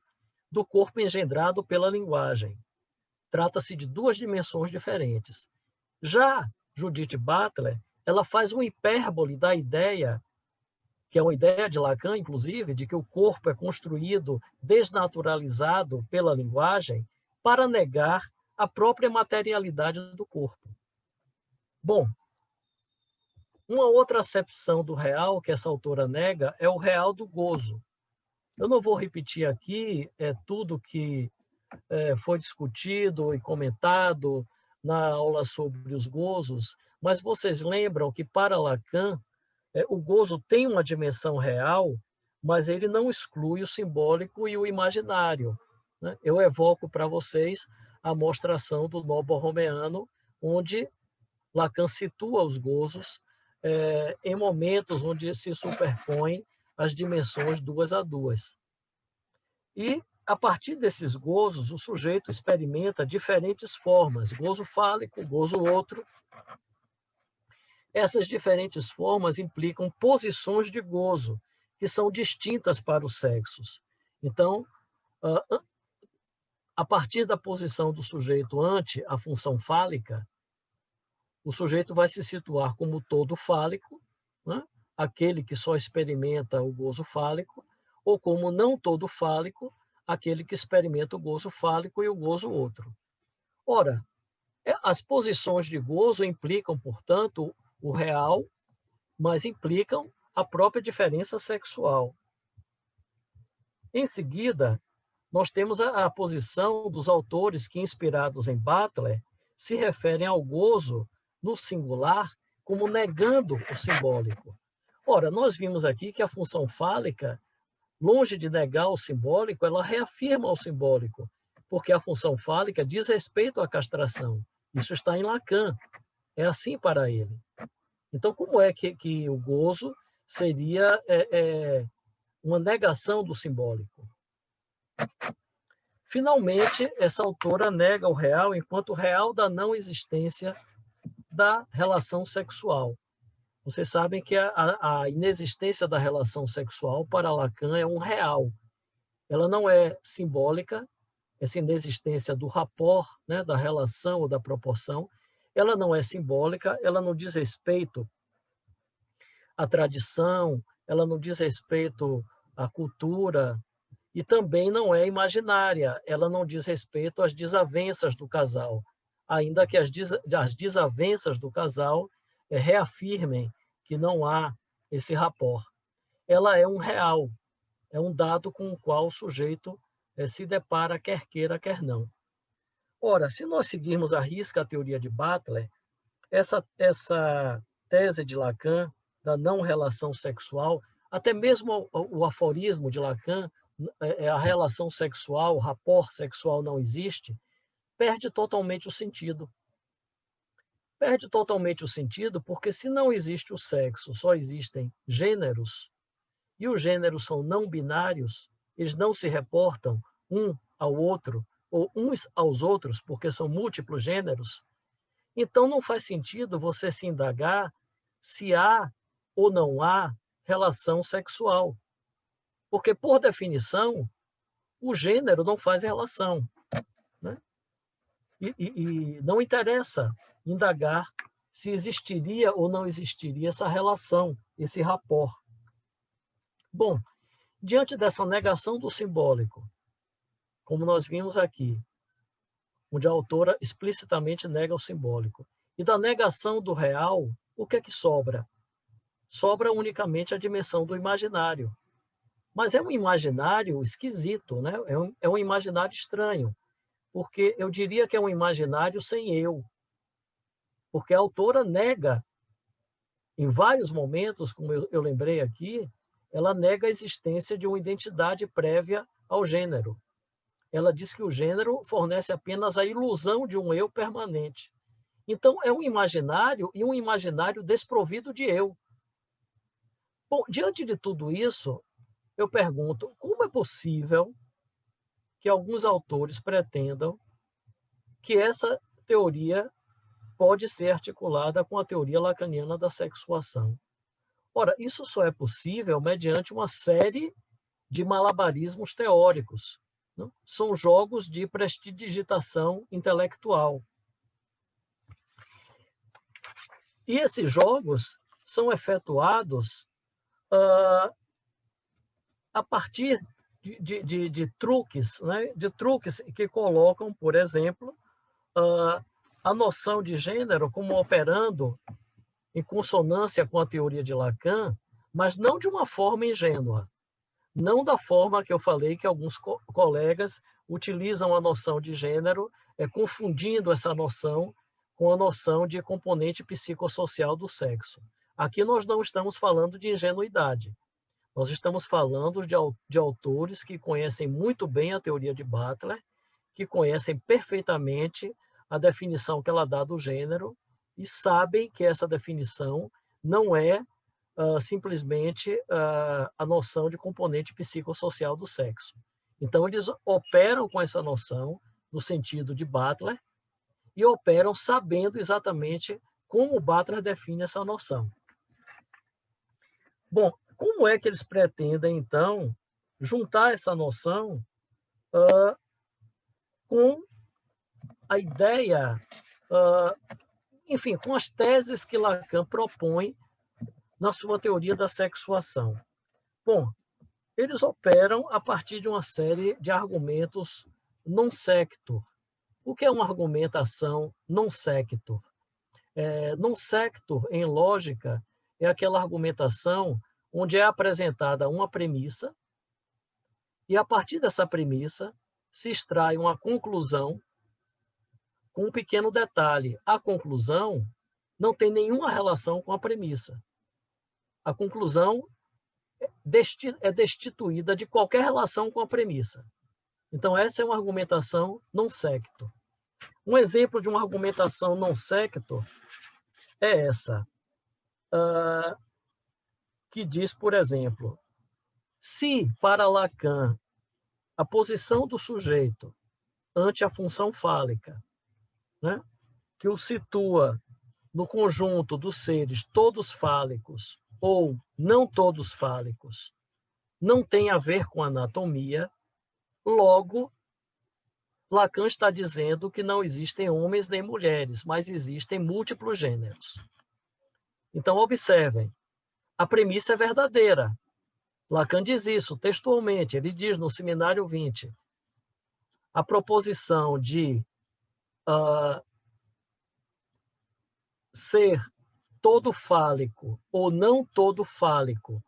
do corpo engendrado pela linguagem. Trata-se de 2 dimensões diferentes. Já Judith Butler, ela faz uma hipérbole da ideia, que é uma ideia de Lacan, inclusive, de que o corpo é construído, desnaturalizado pela linguagem, para negar a própria materialidade do corpo. Bom, uma outra acepção do real que essa autora nega é o real do gozo. Eu não vou repetir aqui tudo que foi discutido e comentado na aula sobre os gozos, mas vocês lembram que para Lacan o gozo tem uma dimensão real, mas ele não exclui o simbólico e o imaginário, né? Eu evoco para vocês a mostração do Nobo Romeano, onde Lacan situa os gozos em momentos onde se superpõem as dimensões 2 a 2. E, a partir desses gozos, o sujeito experimenta diferentes formas, gozo fálico, gozo outro. Essas diferentes formas implicam posições de gozo, que são distintas para os sexos. Então, a partir da posição do sujeito ante a função fálica, o sujeito vai se situar como todo fálico, né? Aquele que só experimenta o gozo fálico, ou como não todo fálico, aquele que experimenta o gozo fálico e o gozo outro. Ora, as posições de gozo implicam, portanto, o real, mas implicam a própria diferença sexual. Em seguida, nós temos a posição dos autores que, inspirados em Butler, se referem ao gozo no singular como negando o simbólico. Ora, nós vimos aqui que a função fálica, longe de negar o simbólico, ela reafirma o simbólico, porque a função fálica diz respeito à castração. Isso está em Lacan. É assim para ele. Então, como é que o gozo seria uma negação do simbólico? Finalmente, essa autora nega o real enquanto real da não existência da relação sexual. Vocês sabem que a inexistência da relação sexual para Lacan é um real. Ela não é simbólica, essa inexistência do rapport, né, da relação ou da proporção, ela não é simbólica, ela não diz respeito à tradição, ela não diz respeito à cultura, e também não é imaginária, ela não diz respeito às desavenças do casal, ainda que as desavenças do casal reafirmem que não há esse rapport. Ela é um real, é um dado com o qual o sujeito se depara, quer queira, quer não. Ora, se nós seguirmos à risca a teoria de Butler, essa tese de Lacan da não relação sexual, até mesmo o aforismo de Lacan, a relação sexual, o rapport sexual não existe, perde totalmente o sentido. Perde totalmente o sentido porque se não existe o sexo, só existem gêneros, e os gêneros são não binários, eles não se reportam um ao outro, ou uns aos outros, porque são múltiplos gêneros, então não faz sentido você se indagar se há ou não há relação sexual. Porque, por definição, o gênero não faz relação. Né? E não interessa indagar se existiria ou não existiria essa relação, esse rapport. Bom, diante dessa negação do simbólico, como nós vimos aqui, onde a autora explicitamente nega o simbólico, e da negação do real, o que é que sobra? Sobra unicamente a dimensão do imaginário. Mas é um imaginário esquisito, né? É um imaginário estranho, porque eu diria que é um imaginário sem eu, porque a autora nega, em vários momentos, como eu lembrei aqui, ela nega a existência de uma identidade prévia ao gênero. Ela diz que o gênero fornece apenas a ilusão de um eu permanente. Então, é um imaginário e um imaginário desprovido de eu. Bom, diante de tudo isso, eu pergunto, como é possível que alguns autores pretendam que essa teoria pode ser articulada com a teoria lacaniana da sexuação? Ora, isso só é possível mediante uma série de malabarismos teóricos. Não? São jogos de prestidigitação intelectual. E esses jogos são efetuados a partir de truques, né? De truques que colocam, por exemplo, a noção de gênero como operando em consonância com a teoria de Lacan, mas não de uma forma ingênua, não da forma que eu falei que alguns colegas utilizam a noção de gênero, confundindo essa noção com a noção de componente psicossocial do sexo. Aqui nós não estamos falando de ingenuidade. Nós estamos falando de autores que conhecem muito bem a teoria de Butler, que conhecem perfeitamente a definição que ela dá do gênero e sabem que essa definição não é simplesmente a noção de componente psicossocial do sexo. Então, eles operam com essa noção no sentido de Butler e operam sabendo exatamente como Butler define essa noção. Bom, como é que eles pretendem, então, juntar essa noção com a ideia, enfim, com as teses que Lacan propõe na sua teoria da sexuação? Bom, eles operam a partir de uma série de argumentos non sector. O que é uma argumentação non sequitur? Non sequitur, em lógica, é aquela argumentação onde é apresentada uma premissa e, a partir dessa premissa, se extrai uma conclusão com um pequeno detalhe. A conclusão não tem nenhuma relação com a premissa. A conclusão é destituída de qualquer relação com a premissa. Então, essa é uma argumentação non sequitur. Um exemplo de uma argumentação non sequitur é essa, que diz, por exemplo, se para Lacan a posição do sujeito ante a função fálica, né, que o situa no conjunto dos seres todos fálicos ou não todos fálicos, não tem a ver com anatomia, logo, Lacan está dizendo que não existem homens nem mulheres, mas existem múltiplos gêneros. Então, observem, a premissa é verdadeira. Lacan diz isso textualmente, ele diz no Seminário 20, a proposição de ser todo fálico ou não todo fálico,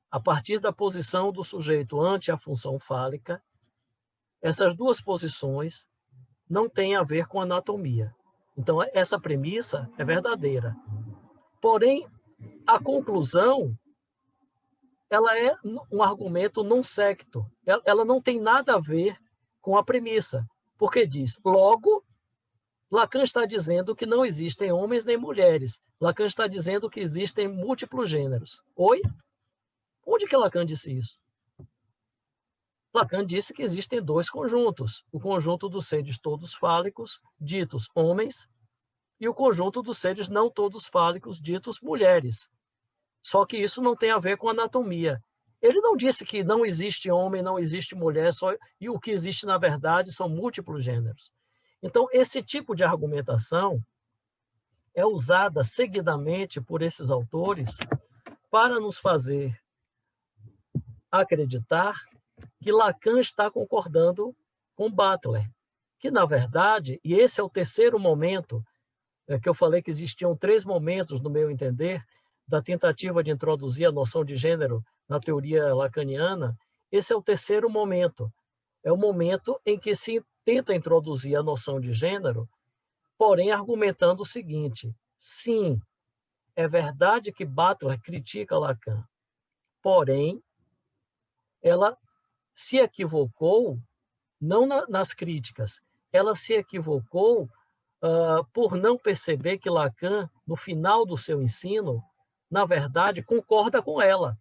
a partir da posição do sujeito ante a função fálica, essas duas posições não têm a ver com anatomia. Então, essa premissa é verdadeira. Porém, a conclusão, ela é um argumento non sequitur. Ela não tem nada a ver com a premissa, porque diz, logo, Lacan está dizendo que não existem homens nem mulheres. Lacan está dizendo que existem múltiplos gêneros. Oi? Onde que Lacan disse isso? Lacan disse que existem dois conjuntos. O conjunto dos seres todos fálicos, ditos homens, e o conjunto dos seres não todos fálicos, ditos mulheres. Só que isso não tem a ver com anatomia. Ele não disse que não existe homem, não existe mulher, e o que existe, na verdade, são múltiplos gêneros. Então, esse tipo de argumentação é usada seguidamente por esses autores para nos fazer acreditar que Lacan está concordando com Butler, que, na verdade, e esse é o terceiro momento, que eu falei que existiam 3 momentos, no meu entender, da tentativa de introduzir a noção de gênero na teoria lacaniana, esse é o terceiro momento. É o momento em que se tenta introduzir a noção de gênero, porém argumentando o seguinte, sim, é verdade que Butler critica Lacan, porém, ela se equivocou, não nas críticas, ela se equivocou por não perceber que Lacan, no final do seu ensino, na verdade, concorda com ela.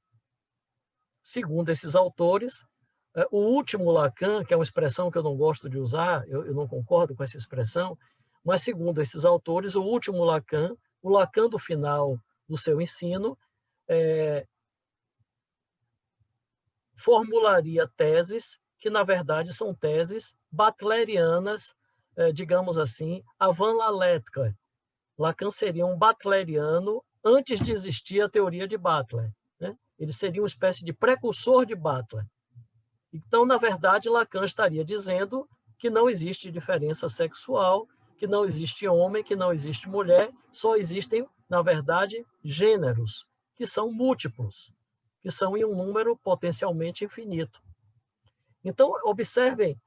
Segundo esses autores, o último Lacan, que é uma expressão que eu não gosto de usar, eu não concordo com essa expressão, mas segundo esses autores, o último Lacan, o Lacan do final do seu ensino, formularia teses que, na verdade, são teses butlerianas, digamos assim, avant la lettre. Lacan seria um butleriano antes de existir a teoria de Butler, né? Ele seria uma espécie de precursor de Butler. Então, na verdade, Lacan estaria dizendo que não existe diferença sexual, que não existe homem, que não existe mulher, só existem, na verdade, gêneros, que são múltiplos, que são em um número potencialmente infinito. Então, observem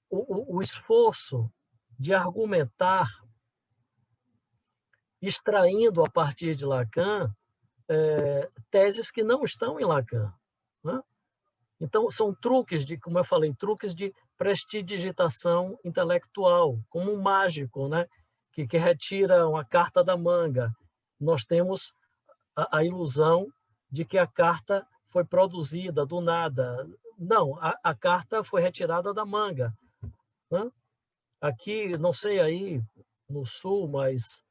o esforço de argumentar, extraindo a partir de Lacan teses que não estão em Lacan, né? Então, são truques como eu falei, truques de prestidigitação intelectual, como um mágico, né? que retira uma carta da manga. Nós temos a ilusão de que a carta foi produzida do nada. Não, a carta foi retirada da manga, né? Aqui, não sei aí no Sul, mas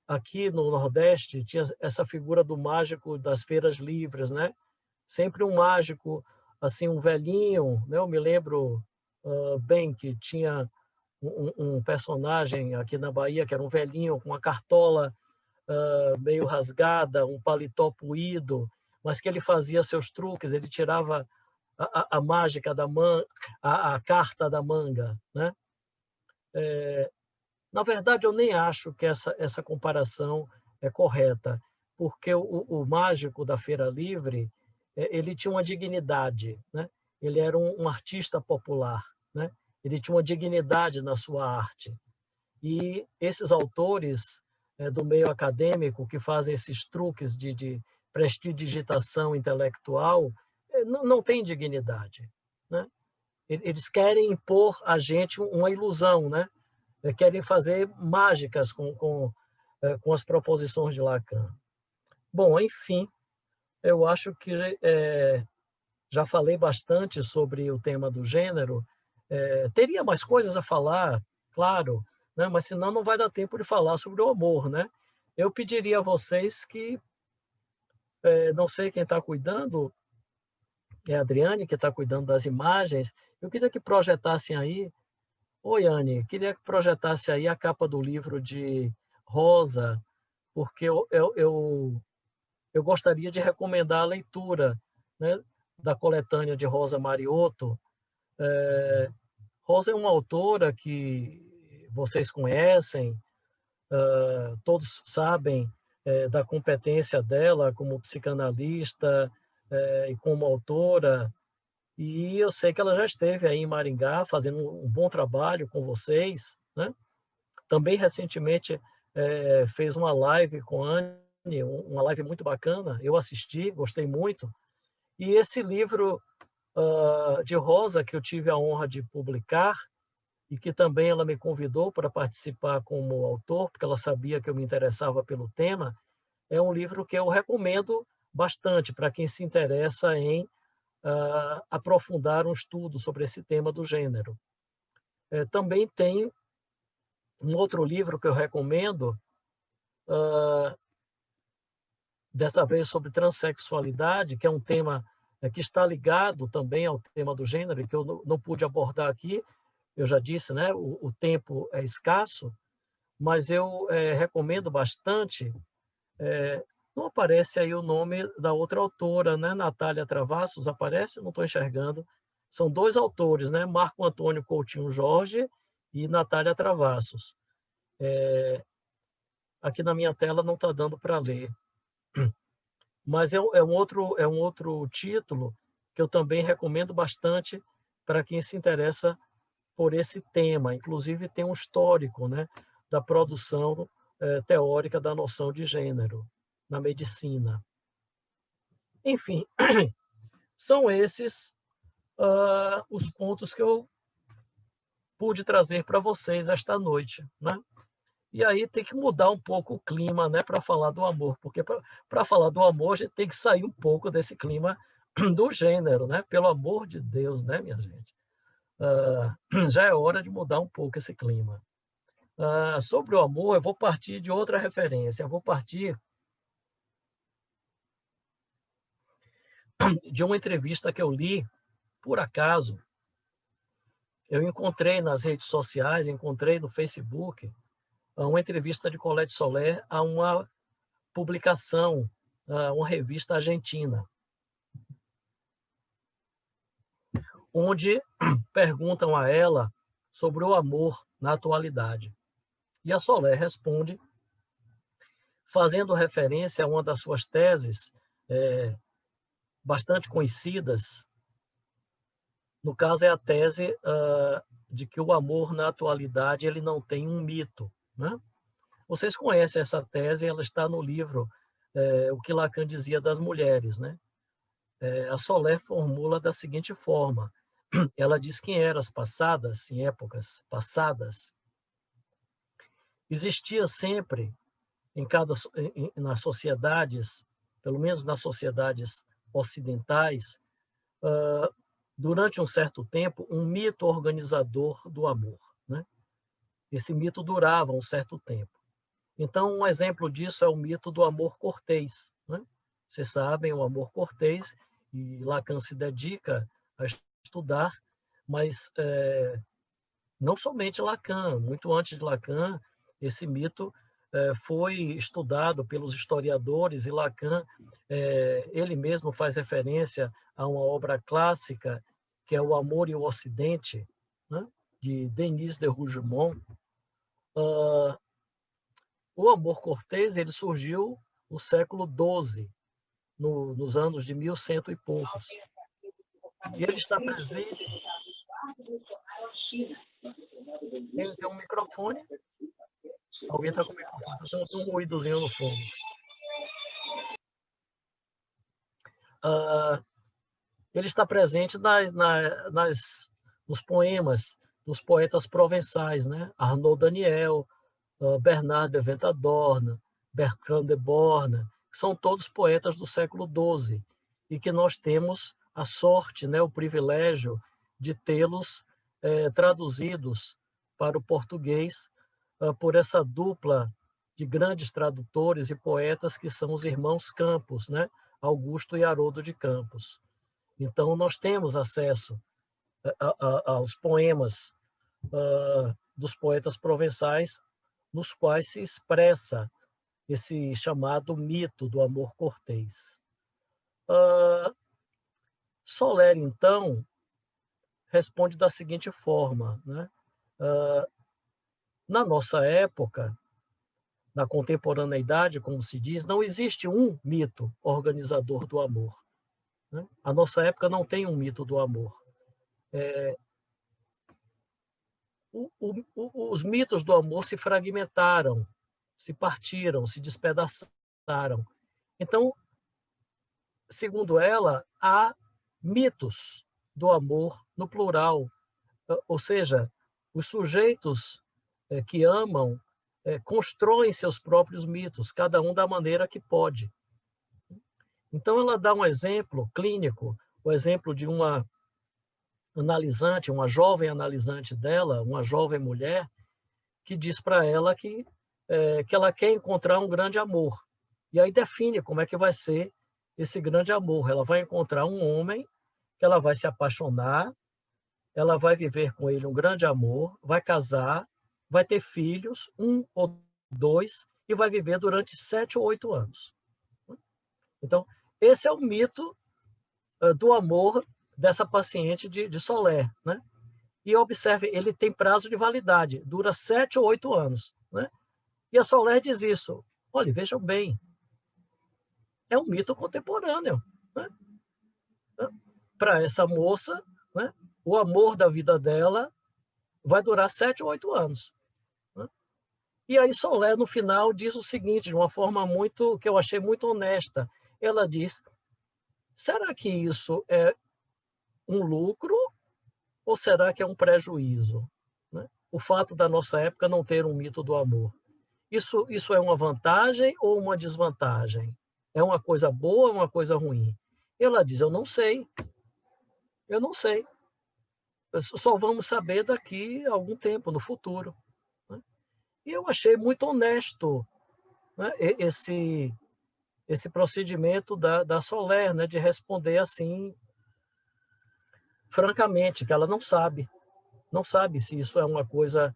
aqui no Nordeste tinha essa figura do mágico das feiras livres, né? Sempre um mágico, assim, um velhinho, né? Eu me lembro bem que tinha um personagem aqui na Bahia que era um velhinho com uma cartola meio rasgada, um paletó puído, mas que ele fazia seus truques, ele tirava a mágica da manga, a carta da manga, né? Na verdade, eu nem acho que essa comparação é correta, porque o mágico da Feira Livre, ele tinha uma dignidade, né? Ele era um artista popular, né? Ele tinha uma dignidade na sua arte. E esses autores do meio acadêmico que fazem esses truques de prestidigitação intelectual não têm dignidade, né? Eles querem impor a gente uma ilusão, né? Querem fazer mágicas com as proposições de Lacan. Bom, enfim, eu acho que já falei bastante sobre o tema do gênero. Teria mais coisas a falar, claro, né? Mas senão não vai dar tempo de falar sobre o amor, né? Eu pediria a vocês que, não sei quem está cuidando, é a Adriane que está cuidando das imagens, eu queria que projetassem aí. Oi, Anne, queria que projetasse aí a capa do livro de Rosa, porque eu gostaria de recomendar a leitura, né, da coletânea de Rosa Mariotto. Rosa é uma autora que vocês conhecem, todos sabem da competência dela como psicanalista e como autora, e eu sei que ela já esteve aí em Maringá fazendo um bom trabalho com vocês, né? Também recentemente fez uma live com a Anne, uma live muito bacana, eu assisti, gostei muito. E esse livro de Rosa, que eu tive a honra de publicar, e que também ela me convidou para participar como autor, porque ela sabia que eu me interessava pelo tema, é um livro que eu recomendo bastante para quem se interessa em aprofundar um estudo sobre esse tema do gênero. Também tem um outro livro que eu recomendo, dessa vez sobre transexualidade, que é um tema que está ligado também ao tema do gênero, e que eu não pude abordar aqui. Eu já disse, né, o tempo é escasso, mas eu recomendo bastante. Não aparece aí o nome da outra autora, né? Natália Travassos, aparece? Não estou enxergando. São dois autores, né? Marco Antônio Coutinho Jorge e Natália Travassos. Aqui na minha tela não está dando para ler. Mas é um outro título que eu também recomendo bastante para quem se interessa por esse tema. Inclusive, tem um histórico, né, da produção teórica da noção de gênero na medicina. Enfim, são esses os pontos que eu pude trazer para vocês esta noite, né? E aí tem que mudar um pouco o clima, né, para falar do amor, porque para falar do amor a gente tem que sair um pouco desse clima do gênero, né? Pelo amor de Deus, né, minha gente? Já é hora de mudar um pouco esse clima. Sobre o amor, eu vou partir de outra referência, eu vou partir de uma entrevista que eu li, por acaso. Eu encontrei nas redes sociais, encontrei no Facebook, uma entrevista de Colette Soler a uma publicação, uma revista argentina, onde perguntam a ela sobre o amor na atualidade. E a Soler responde, fazendo referência a uma das suas teses bastante conhecidas. No caso, é a tese de que o amor na atualidade ele não tem um mito, né? Vocês conhecem essa tese, ela está no livro O que Lacan dizia das mulheres, né? A Soler formula da seguinte forma: ela diz que em eras passadas, em épocas passadas, existia sempre nas sociedades, pelo menos nas sociedades ocidentais, durante um certo tempo, um mito organizador do amor, né? Esse mito durava um certo tempo. Então, um exemplo disso é o mito do amor cortês, né? Vocês sabem, o amor cortês, e Lacan se dedica a estudar, mas não somente Lacan, muito antes de Lacan, esse mito foi estudado pelos historiadores, e Lacan, ele mesmo faz referência a uma obra clássica, que é O Amor e o Ocidente, né, de Denis de Rougemont. O amor cortês ele surgiu no século XII, nos anos de 1100 e poucos. E ele está presente. Tem um microfone. Alguém está com o microfone, tem um ruídozinho no fundo. Ele está presente nos poemas dos poetas provençais, né? Arnaud Daniel, Bernard de Ventadorn, Bertrand de Born, que são todos poetas do século XII, e que nós temos a sorte, né, o privilégio de tê-los traduzidos para o português por essa dupla de grandes tradutores e poetas que são os irmãos Campos, né? Augusto e Haroldo de Campos. Então, nós temos acesso aos poemas dos poetas provençais, nos quais se expressa esse chamado mito do amor cortês. Soler, então, responde da seguinte forma, né? Na nossa época, na contemporaneidade, como se diz, não existe um mito organizador do amor, né? A nossa época não tem um mito do amor. Os mitos do amor se fragmentaram, se partiram, se despedaçaram. Então, segundo ela, há mitos do amor no plural, ou seja, os sujeitos que amam constroem seus próprios mitos, cada um da maneira que pode. Então, ela dá um exemplo clínico, o exemplo de uma analisante, uma jovem analisante dela, uma jovem mulher, que diz para ela que ela quer encontrar um grande amor. E aí define como é que vai ser esse grande amor. Ela vai encontrar um homem que ela vai se apaixonar, ela vai viver com ele um grande amor, vai casar, vai ter filhos, 1 ou 2, e vai viver durante 7 ou 8 anos. Então, esse é o mito do amor dessa paciente de Soler, né? E observe, ele tem prazo de validade, dura 7 ou 8 anos, né? E a Soler diz isso. Olha, vejam bem, é um mito contemporâneo, né? Para essa moça, né, o amor da vida dela vai durar 7 ou 8 anos. Né? E aí Soler, no final, diz o seguinte, de uma forma que eu achei muito honesta. Ela diz, será que isso é um lucro ou será que é um prejuízo? Né? O fato da nossa época não ter um mito do amor. Isso é uma vantagem ou uma desvantagem? É uma coisa boa ou uma coisa ruim? Ela diz, eu não sei. Eu não sei. Só vamos saber daqui a algum tempo, no futuro. Né? E eu achei muito honesto, né, esse procedimento da Soler, né, de responder assim, francamente, que ela não sabe. Não sabe se isso é uma coisa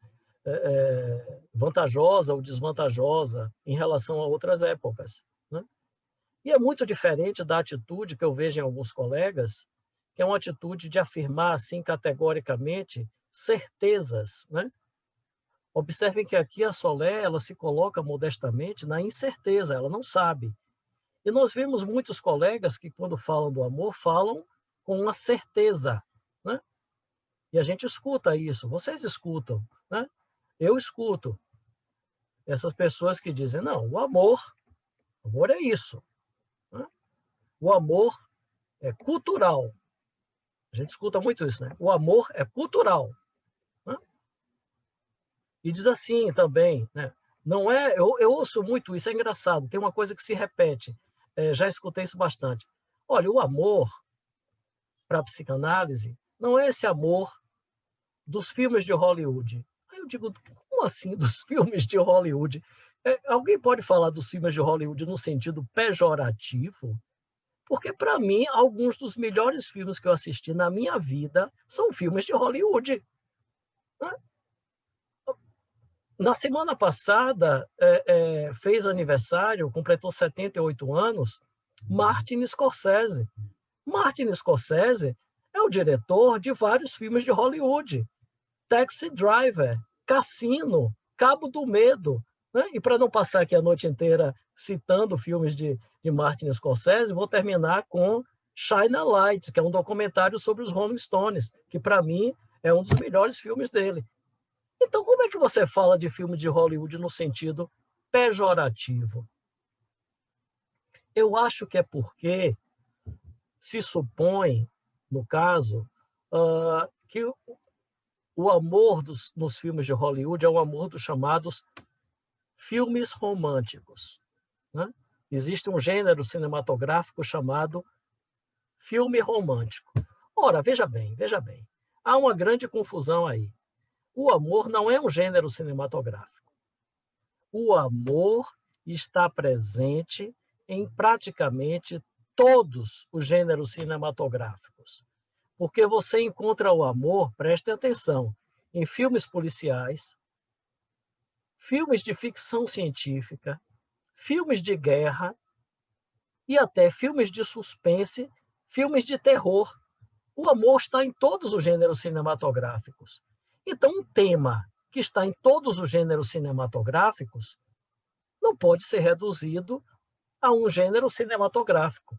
vantajosa ou desvantajosa em relação a outras épocas. Né? E é muito diferente da atitude que eu vejo em alguns colegas, que é uma atitude de afirmar assim categoricamente certezas, né? Observem que aqui a Soler, ela se coloca modestamente na incerteza, ela não sabe. E nós vemos muitos colegas que quando falam do amor, falam com uma certeza, né? E a gente escuta isso, vocês escutam, né? Eu escuto essas pessoas que dizem, não, o amor é isso, né? O amor é cultural. A gente escuta muito isso, né? O amor é cultural. Né? E diz assim também, né? Não é, eu ouço muito isso, é engraçado, tem uma coisa que se repete, já escutei isso bastante. Olha, o amor, para a psicanálise, não é esse amor dos filmes de Hollywood. Aí eu digo, como assim dos filmes de Hollywood? Alguém pode falar dos filmes de Hollywood no sentido pejorativo? Porque, para mim, alguns dos melhores filmes que eu assisti na minha vida são filmes de Hollywood. Né? Na semana passada, fez aniversário, completou 78 anos, Martin Scorsese. Martin Scorsese é o diretor de vários filmes de Hollywood. Taxi Driver, Cassino, Cabo do Medo. Né? E para não passar aqui a noite inteira citando filmes de Martin Scorsese, vou terminar com Shine a Light, que é um documentário sobre os Rolling Stones, que para mim é um dos melhores filmes dele. Então, como é que você fala de filme de Hollywood no sentido pejorativo? Eu acho que é porque se supõe, no caso, que o amor nos filmes de Hollywood é o amor dos chamados filmes românticos. Né? Existe um gênero cinematográfico chamado filme romântico. Ora, veja bem, há uma grande confusão aí. O amor não é um gênero cinematográfico. O amor está presente em praticamente todos os gêneros cinematográficos. Porque você encontra o amor, preste atenção, em filmes policiais, filmes de ficção científica, filmes de guerra e até filmes de suspense, filmes de terror. O amor está em todos os gêneros cinematográficos. Então, um tema que está em todos os gêneros cinematográficos não pode ser reduzido a um gênero cinematográfico.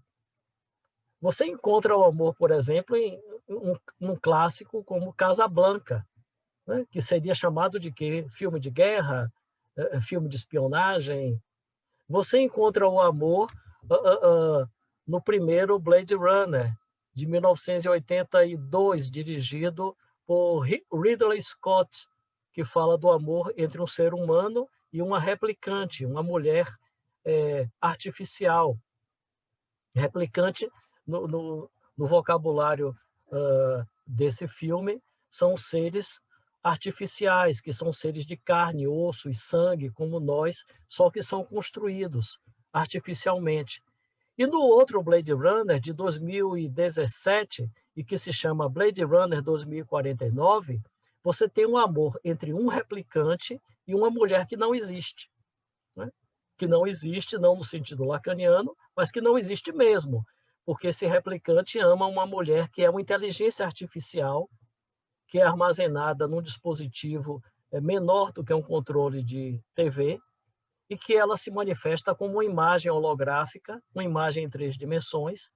Você encontra o amor, por exemplo, em um clássico como Casablanca, né? Que seria chamado de quê? Filme de guerra, filme de espionagem. Você encontra o amor no primeiro Blade Runner, de 1982, dirigido por Ridley Scott, que fala do amor entre um ser humano e uma replicante, uma mulher artificial. Replicante, no vocabulário desse filme, são seres artificiais, que são seres de carne, osso e sangue, como nós, só que são construídos artificialmente. E no outro Blade Runner, de 2017, e que se chama Blade Runner 2049, você tem um amor entre um replicante e uma mulher que não existe. Né? Que não existe, não no sentido lacaniano, mas que não existe mesmo, porque esse replicante ama uma mulher que é uma inteligência artificial, que é armazenada num dispositivo menor do que um controle de TV, e que ela se manifesta como uma imagem holográfica, uma imagem em 3 dimensões,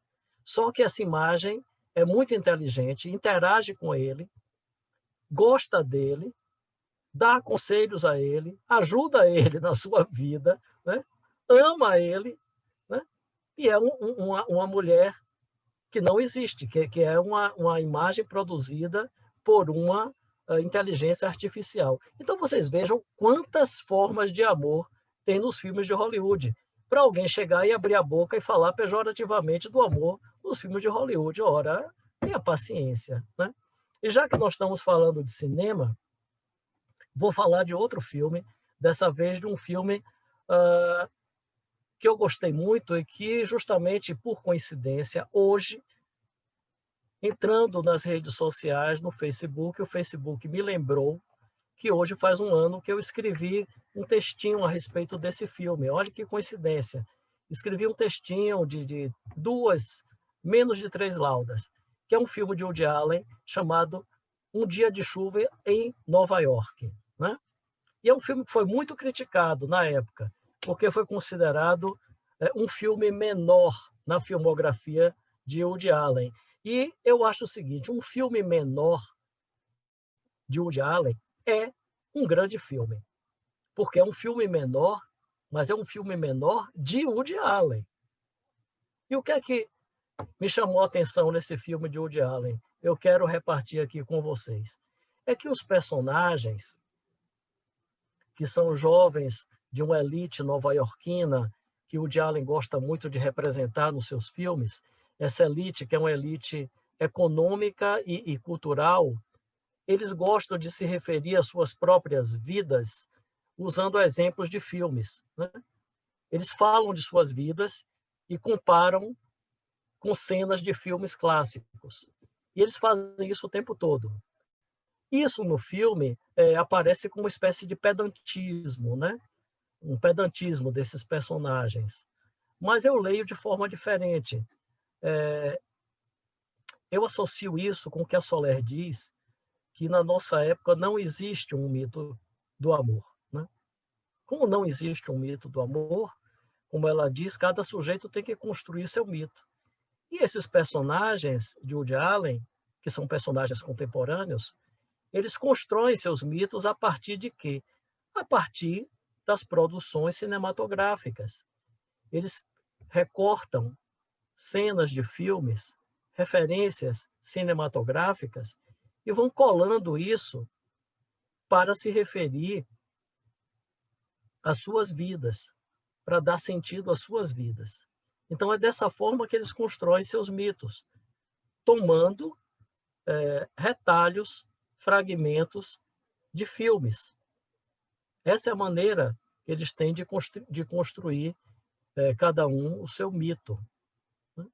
só que essa imagem é muito inteligente, interage com ele, gosta dele, dá conselhos a ele, ajuda ele na sua vida, né? Ama ele, né? E é uma mulher que não existe, que é uma imagem produzida por uma inteligência artificial. Então, vocês vejam quantas formas de amor tem nos filmes de Hollywood, para alguém chegar e abrir a boca e falar pejorativamente do amor nos filmes de Hollywood. Ora, tenha paciência. Né? E já que nós estamos falando de cinema, vou falar de outro filme, dessa vez de um filme que eu gostei muito e que, justamente por coincidência, hoje, entrando nas redes sociais, no Facebook, o Facebook me lembrou que hoje faz um ano que eu escrevi um textinho a respeito desse filme. Olha que coincidência. Escrevi um textinho de menos de 3 laudas, que é um filme de Woody Allen chamado Um Dia de Chuva em Nova York. Né? E é um filme que foi muito criticado na época, porque foi considerado um filme menor na filmografia de Woody Allen. E eu acho o seguinte, um filme menor de Woody Allen é um grande filme, porque é um filme menor, mas é um filme menor de Woody Allen. E o que é que me chamou a atenção nesse filme de Woody Allen? Eu quero repartir aqui com vocês. É que os personagens, que são jovens de uma elite nova-iorquina, que Woody Allen gosta muito de representar nos seus filmes, essa elite, que é uma elite econômica e cultural, eles gostam de se referir às suas próprias vidas usando exemplos de filmes. Né? Eles falam de suas vidas e comparam com cenas de filmes clássicos. E eles fazem isso o tempo todo. Isso no filme aparece como uma espécie de pedantismo, né? Um pedantismo desses personagens. Mas eu leio de forma diferente. Eu associo isso com o que a Soler diz, que na nossa época não existe um mito do amor, né? Como não existe um mito do amor, como ela diz, cada sujeito tem que construir seu mito. E esses personagens de Woody Allen, que são personagens contemporâneos, eles constroem seus mitos a partir de quê? A partir das produções cinematográficas. Eles recortam cenas de filmes, referências cinematográficas e vão colando isso para se referir às suas vidas, para dar sentido às suas vidas. Então é dessa forma que eles constroem seus mitos, tomando retalhos, fragmentos de filmes. Essa é a maneira que eles têm de construir cada um o seu mito. Né?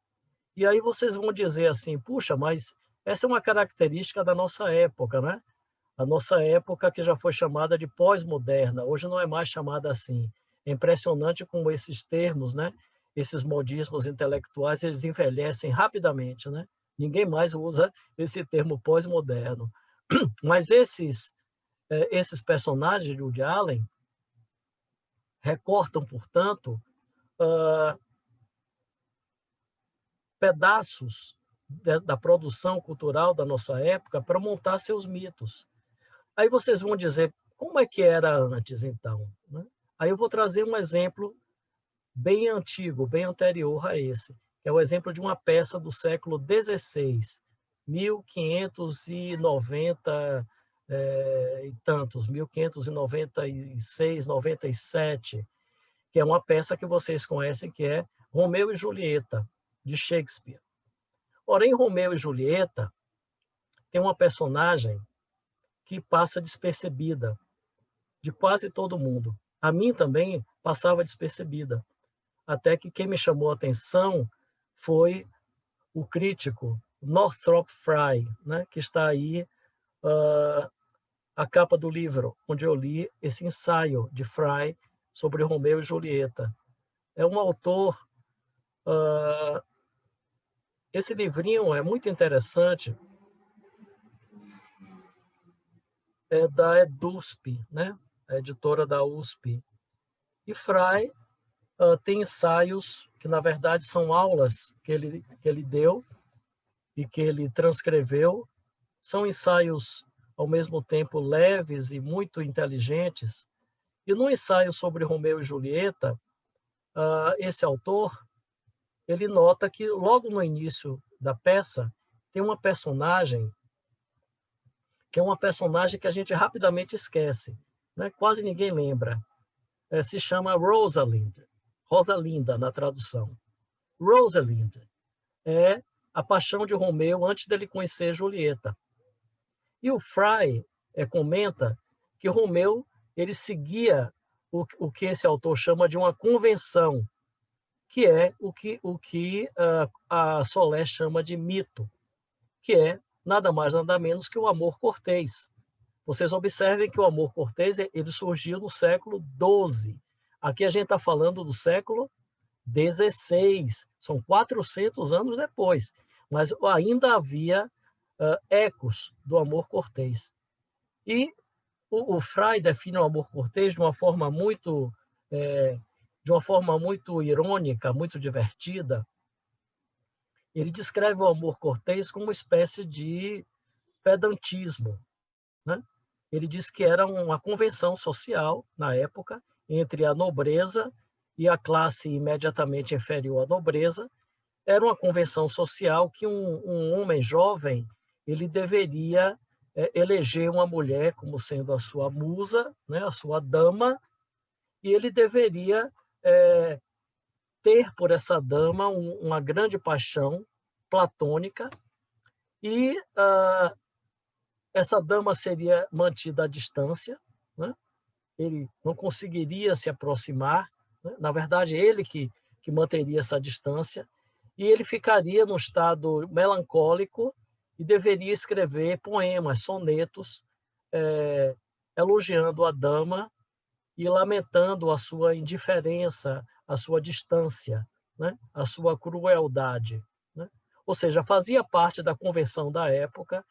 E aí vocês vão dizer assim, puxa, mas essa é uma característica da nossa época, né? A nossa época que já foi chamada de pós-moderna, hoje não é mais chamada assim. É impressionante como esses termos, né? Esses modismos intelectuais, eles envelhecem rapidamente, né? Ninguém mais usa esse termo pós-moderno. Mas esses personagens de Woody Allen recortam, portanto, pedaços da produção cultural da nossa época para montar seus mitos. Aí vocês vão dizer, como é que era antes, então? Né? Aí eu vou trazer um exemplo bem antigo, bem anterior a esse, que é o exemplo de uma peça do século XVI, 1590 e tantos, 1596, 97, que é uma peça que vocês conhecem, que é Romeu e Julieta, de Shakespeare. Ora, em Romeu e Julieta, tem uma personagem que passa despercebida de quase todo mundo. A mim também passava despercebida. Até que quem me chamou a atenção foi o crítico Northrop Frye, né, que está aí a capa do livro, onde eu li esse ensaio de Frye sobre Romeu e Julieta. É um autor... esse livrinho é muito interessante, é da EDUSP, né, a editora da USP. E Frye tem ensaios que, na verdade, são aulas que ele deu e que ele transcreveu. São ensaios, ao mesmo tempo, leves e muito inteligentes. E no ensaio sobre Romeu e Julieta, esse autor, ele nota que, logo no início da peça, tem uma personagem que é uma personagem que a gente rapidamente esquece, né? Quase ninguém lembra. Se chama Rosalind, Rosalinda na tradução. Rosalind é a paixão de Romeu antes dele conhecer Julieta. E o Frye comenta que Romeu ele seguia o que esse autor chama de uma convenção, que é o que a Soler chama de mito, que é nada mais nada menos que o amor cortês. Vocês observem que o amor cortês ele surgiu no século XII. Aqui a gente está falando do século XVI, são 400 anos depois, mas ainda havia ecos do amor cortês. E o Frei define o amor cortês de uma forma muito irônica, muito divertida. Ele descreve o amor cortês como uma espécie de pedantismo, né? Ele diz que era uma convenção social, na época, entre a nobreza e a classe imediatamente inferior à nobreza. Era uma convenção social que um homem jovem ele deveria eleger uma mulher como sendo a sua musa, né, a sua dama, e ele deveria ter por essa dama uma grande paixão platônica, e essa dama seria mantida à distância, né? Ele não conseguiria se aproximar, né? Na verdade, ele que manteria essa distância, e ele ficaria num estado melancólico e deveria escrever poemas, sonetos, elogiando a dama e lamentando a sua indiferença, a sua distância, né? A sua crueldade, né? Ou seja, fazia parte da convenção da época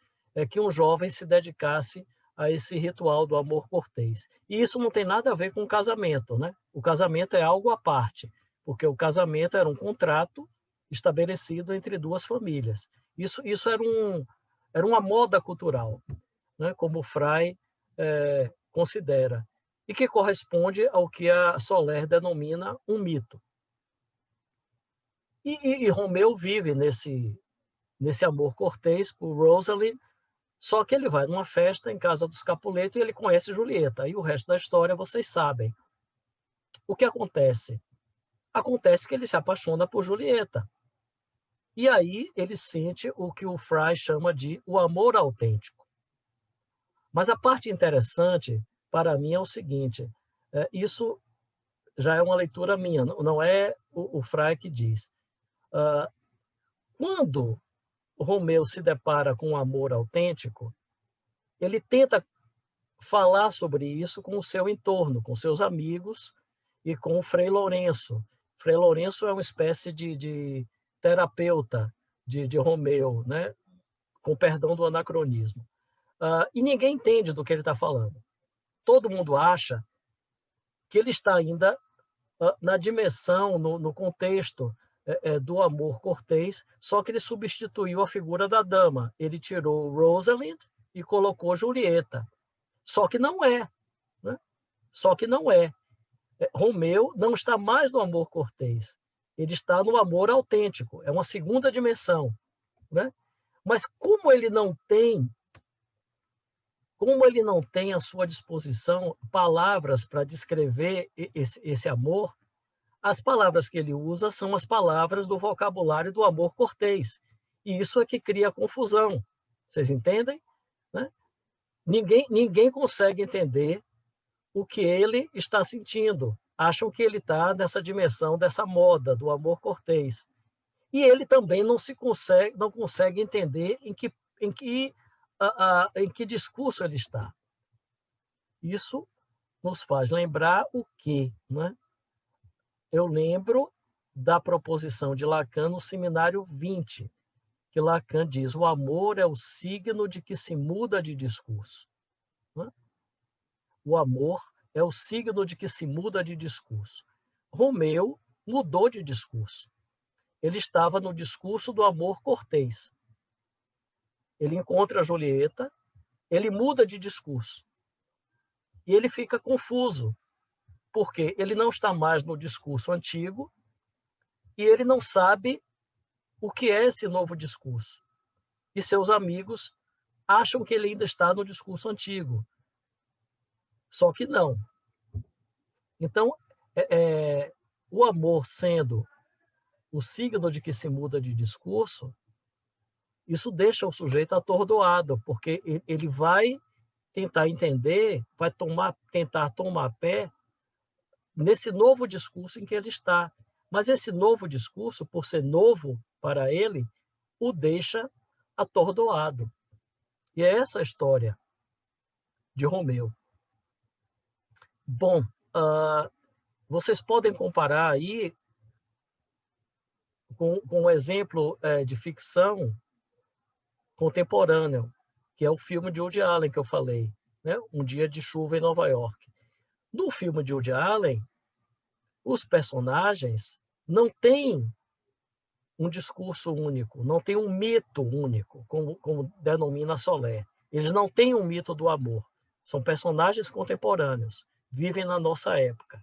que um jovem se dedicasse a esse ritual do amor cortês. E isso não tem nada a ver com o casamento, né? O casamento é algo à parte, porque o casamento era um contrato estabelecido entre duas famílias. Isso era uma moda cultural, né? Como o Frei considera, e que corresponde ao que a Soler denomina um mito. E Romeu vive nesse amor cortês por Rosalind, só que ele vai numa festa em casa dos Capuleto e ele conhece Julieta. E o resto da história vocês sabem. O que acontece? Acontece que ele se apaixona por Julieta. E aí ele sente o que o Frei chama de o amor autêntico. Mas a parte interessante para mim é o seguinte, isso já é uma leitura minha, não é o Frei que diz. Quando Romeu se depara com um amor autêntico, ele tenta falar sobre isso com o seu entorno, com seus amigos e com o Frei Lourenço. Frei Lourenço é uma espécie de terapeuta de Romeu, né? Com perdão do anacronismo. E ninguém entende do que ele está falando. Todo mundo acha que ele está ainda na dimensão, no contexto do amor cortês, só que ele substituiu a figura da dama. Ele tirou Rosalind e colocou Julieta. Só que não é. Né? Só que não é. Romeu não está mais no amor cortês. Ele está no amor autêntico. É uma segunda dimensão. Né? Mas como ele não tem à sua disposição palavras para descrever esse amor, as palavras que ele usa são as palavras do vocabulário do amor cortês. E isso é que cria confusão. Vocês entendem? Né? Ninguém consegue entender o que ele está sentindo. Acham que ele está nessa dimensão dessa moda do amor cortês. E ele também não consegue entender em que discurso ele está. Isso nos faz lembrar o quê? Né? Eu lembro da proposição de Lacan no Seminário 20, que Lacan diz: o amor é o signo de que se muda de discurso. Né? O amor é o signo de que se muda de discurso. Romeu mudou de discurso. Ele estava no discurso do amor cortês. Ele encontra a Julieta, ele muda de discurso. E ele fica confuso, porque ele não está mais no discurso antigo e ele não sabe o que é esse novo discurso. E seus amigos acham que ele ainda está no discurso antigo. Só que não. Então, o amor sendo o signo de que se muda de discurso, isso deixa o sujeito atordoado, porque ele vai tentar entender, vai tentar tomar pé nesse novo discurso em que ele está. Mas esse novo discurso, por ser novo para ele, o deixa atordoado. E é essa a história de Romeu. Bom, vocês podem comparar aí com um exemplo de ficção contemporâneo, que é o filme de Woody Allen que eu falei, né? Um Dia de Chuva em Nova York. No filme de Woody Allen, os personagens não têm um discurso único, não têm um mito único, como denomina Soler. Eles não têm um mito do amor. São personagens contemporâneos, vivem na nossa época.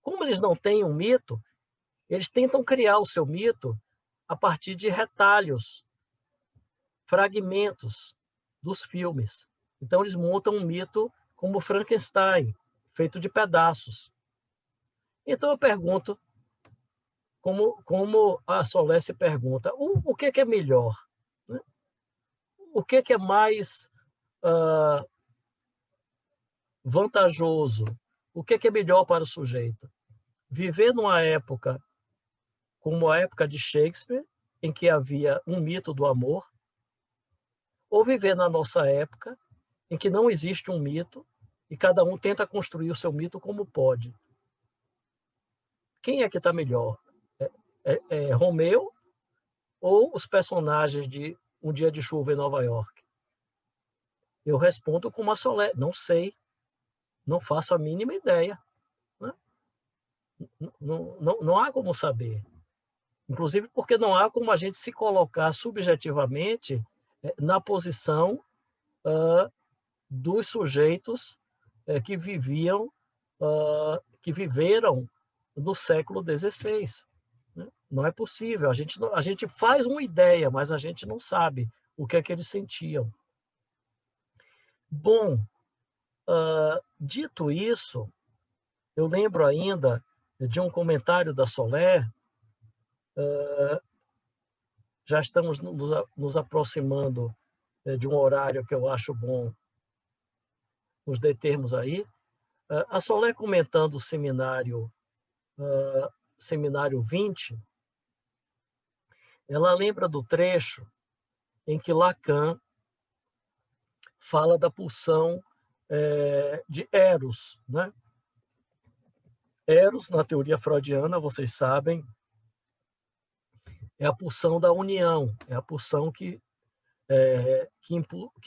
Como eles não têm um mito, eles tentam criar o seu mito a partir de retalhos, fragmentos dos filmes. Então, eles montam um mito como Frankenstein, feito de pedaços. Então, eu pergunto, como a Soler se pergunta, o que é melhor? Né? O que é mais vantajoso? O que é melhor para o sujeito? Viver numa época como a época de Shakespeare, em que havia um mito do amor, ou viver na nossa época, em que não existe um mito e cada um tenta construir o seu mito como pode. Quem é que está melhor? É Romeu ou os personagens de Um Dia de Chuva em Nova York? Eu respondo com uma solé, não sei, não faço a mínima ideia. Né? Não há como saber. Inclusive porque não há como a gente se colocar subjetivamente na posição dos sujeitos que viveram no século XVI. Né? Não é possível. A gente faz uma ideia, mas a gente não sabe o que é que eles sentiam. Bom, dito isso, eu lembro ainda de um comentário da Soler. Já estamos nos aproximando de um horário que eu acho bom nos determos aí. A Soler comentando o seminário 20, ela lembra do trecho em que Lacan fala da pulsão de Eros. Né? Eros, na teoria freudiana, vocês sabem, é a pulsão da união, é a pulsão que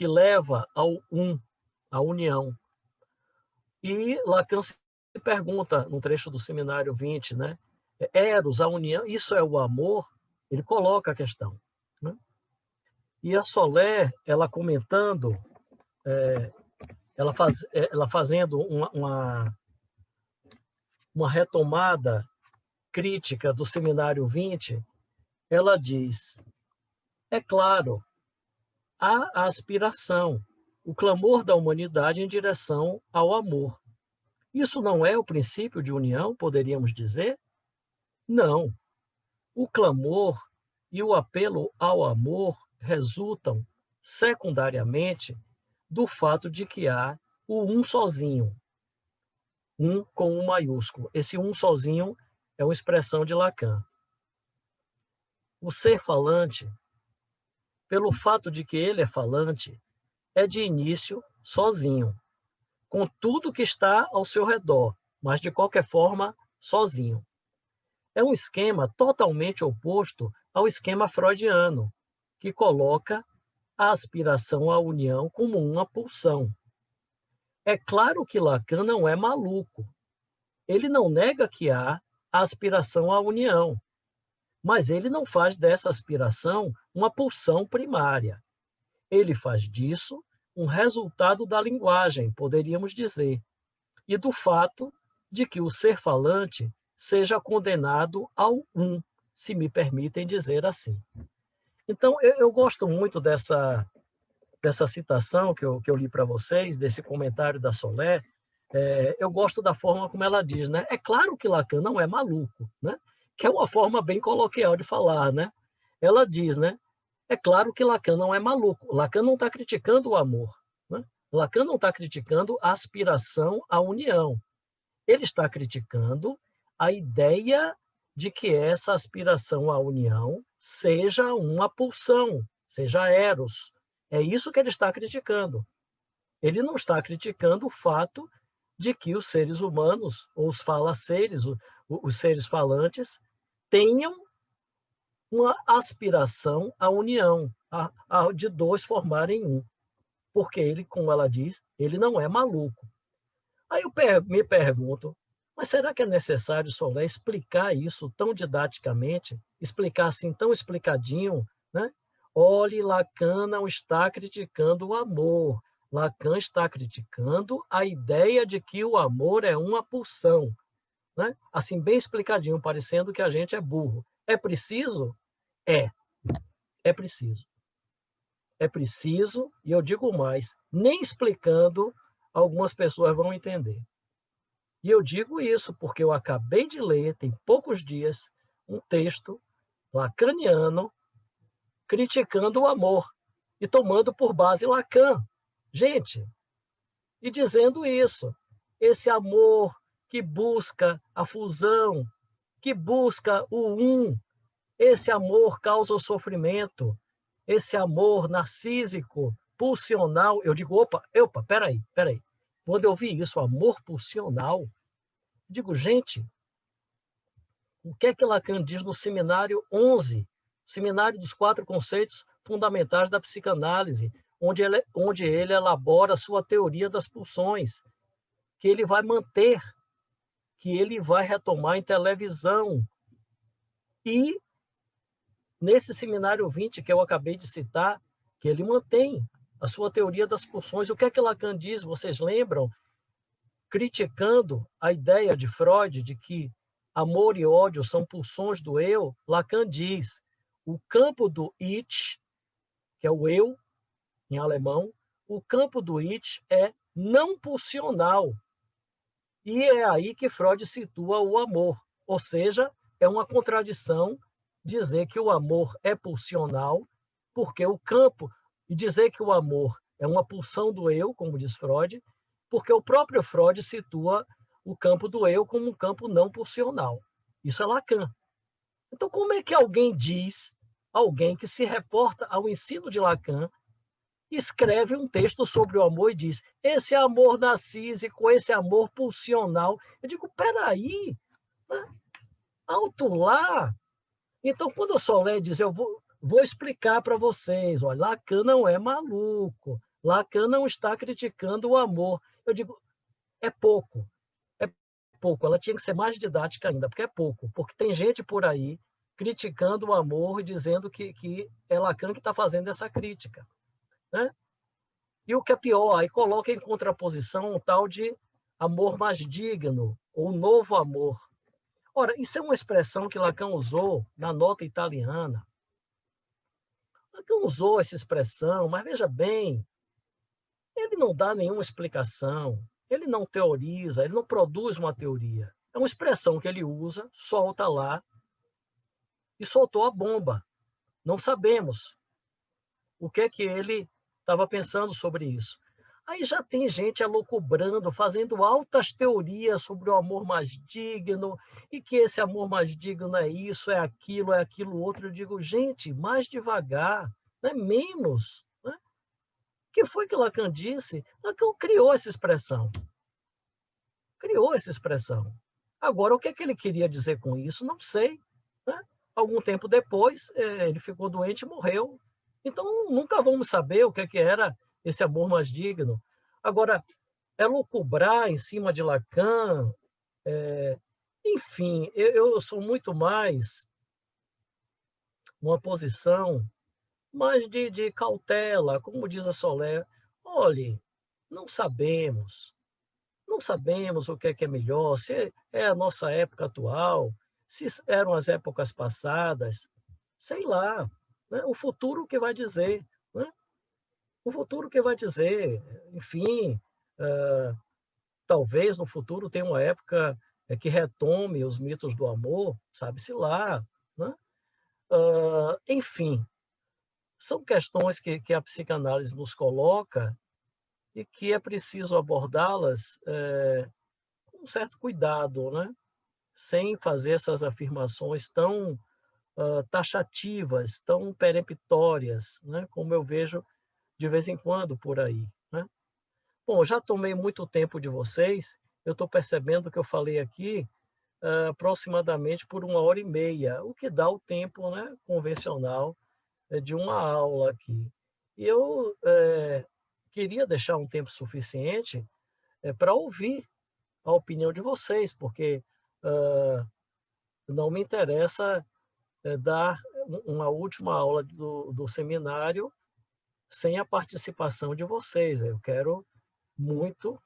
leva ao à união. E Lacan se pergunta, num trecho do seminário 20, né? Eros, a união, isso é o amor? Ele coloca a questão. Né? E a Soler, ela comentando, ela fazendo uma retomada crítica do seminário 20, ela diz, é claro, há a aspiração, o clamor da humanidade em direção ao amor. Isso não é o princípio de união, poderíamos dizer? Não. O clamor e o apelo ao amor resultam, secundariamente, do fato de que há o um sozinho, um com um maiúsculo. Esse um sozinho é uma expressão de Lacan. O ser falante, pelo fato de que ele é falante, é de início sozinho, com tudo que está ao seu redor, mas de qualquer forma sozinho. É um esquema totalmente oposto ao esquema freudiano, que coloca a aspiração à união como uma pulsão. É claro que Lacan não é maluco. Ele não nega que há a aspiração à união, mas ele não faz dessa aspiração uma pulsão primária. Ele faz disso um resultado da linguagem, poderíamos dizer, e do fato de que o ser falante seja condenado ao um, se me permitem dizer assim. Então, eu gosto muito dessa citação que eu li para vocês, desse comentário da Soler. Eu gosto da forma como ela diz, né? É claro que Lacan não é maluco, né? Que é uma forma bem coloquial de falar, né? Ela diz, né? É claro que Lacan não é maluco. Lacan não está criticando o amor, né? Lacan não está criticando a aspiração à união. Ele está criticando a ideia de que essa aspiração à união seja uma pulsão, seja eros. É isso que ele está criticando. Ele não está criticando o fato de que os seres humanos, ou os falaceres, os seres falantes, tenham uma aspiração à união, de dois formarem um. Porque ele, como ela diz, ele não é maluco. Aí eu me pergunto, mas será que é necessário, Soler, explicar isso tão didaticamente, explicar assim tão explicadinho, né? Olhe, Lacan não está criticando o amor. Lacan está criticando a ideia de que o amor é uma pulsão, né? Assim, bem explicadinho, parecendo que a gente é burro. É preciso? É preciso. É preciso, e eu digo mais, nem explicando, algumas pessoas vão entender. E eu digo isso porque eu acabei de ler, tem poucos dias, um texto lacaniano criticando o amor e tomando por base Lacan. Gente, e dizendo isso, esse amor que busca a fusão, que busca o um, esse amor causa o sofrimento. esse amor narcísico, pulsional. Eu digo, opa, peraí. Quando eu vi isso, amor pulsional, eu digo, gente, o que é que Lacan diz no seminário 11, seminário dos 4 conceitos fundamentais da psicanálise, onde ele elabora a sua teoria das pulsões, que ele vai manter, que ele vai retomar em televisão. E nesse seminário 20, que eu acabei de citar, que ele mantém a sua teoria das pulsões. O que é que Lacan diz? Vocês lembram? Criticando a ideia de Freud de que amor e ódio são pulsões do eu, Lacan diz: o campo do Ich, que é o eu, em alemão, o campo do Ich é não pulsional. E é aí que Freud situa o amor. Ou seja, é uma contradição dizer que o amor é pulsional, porque o campo, e dizer que o amor é uma pulsão do eu, como diz Freud, porque o próprio Freud situa o campo do eu como um campo não pulsional. Isso é Lacan. Então, como é que alguém que se reporta ao ensino de Lacan, escreve um texto sobre o amor e diz, esse amor narcísico, esse amor pulsional? Eu digo, peraí, né? Alto lá. Então, quando o Solé diz, eu vou explicar para vocês, olha, Lacan não é maluco, Lacan não está criticando o amor. Eu digo, é pouco, ela tinha que ser mais didática ainda, porque é pouco, porque tem gente por aí criticando o amor e dizendo que é Lacan que está fazendo essa crítica, né? E o que é pior, aí coloca em contraposição um tal de amor mais digno, ou novo amor. Ora, isso é uma expressão que Lacan usou na nota italiana. Lacan usou essa expressão, mas veja bem, ele não dá nenhuma explicação, ele não teoriza, ele não produz uma teoria. É uma expressão que ele usa, solta lá, e soltou a bomba. Não sabemos o que é que ele estava pensando sobre isso. Aí já tem gente alocubrando, fazendo altas teorias sobre o amor mais digno, e que esse amor mais digno é isso, é aquilo outro. Eu digo, gente, mais devagar, né? Menos. Né? O que foi que Lacan disse? Lacan criou essa expressão. Criou essa expressão. Agora, o que é que ele queria dizer com isso? Não sei. Né? Algum tempo depois, ele ficou doente e morreu. Então, nunca vamos saber o que é que era esse amor mais digno. Agora, elucubrar em cima de Lacan, enfim, eu sou muito mais uma posição mais de cautela, como diz a Solé. Olhe, não sabemos, não sabemos o que é melhor, se é a nossa época atual, se eram as épocas passadas, sei lá, né? O futuro que vai dizer, né? O futuro que vai dizer, enfim, talvez no futuro tenha uma época que retome os mitos do amor, sabe-se lá, né? Enfim, são questões que a psicanálise nos coloca e que é preciso abordá-las com um certo cuidado, né? Sem fazer essas afirmações tão taxativas, tão peremptórias, né? Como eu vejo de vez em quando por aí, né? Bom, já tomei muito tempo de vocês, eu estou percebendo que eu falei aqui aproximadamente por 1h30, o que dá o tempo, né, convencional de uma aula aqui. E eu queria deixar um tempo suficiente para ouvir a opinião de vocês, porque não me interessa dar uma última aula do seminário sem a participação de vocês. Eu quero muito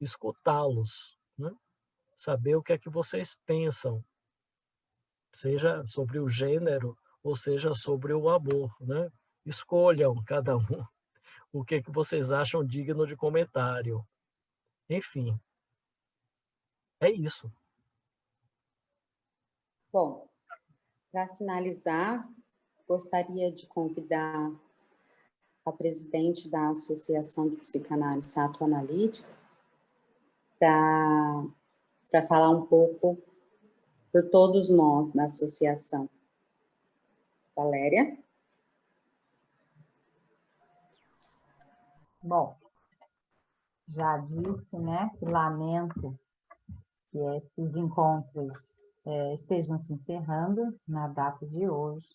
escutá-los, né? Saber o que é que vocês pensam, seja sobre o gênero ou seja sobre o amor, né? Escolham cada um o que é que vocês acham digno de comentário. Enfim, é isso. Bom, para finalizar, gostaria de convidar a presidente da Associação de Psicanálise Satoanalítica para falar um pouco por todos nós da associação. Valéria? Bom, já disse, né, que lamento que esses encontros estejam se encerrando na data de hoje.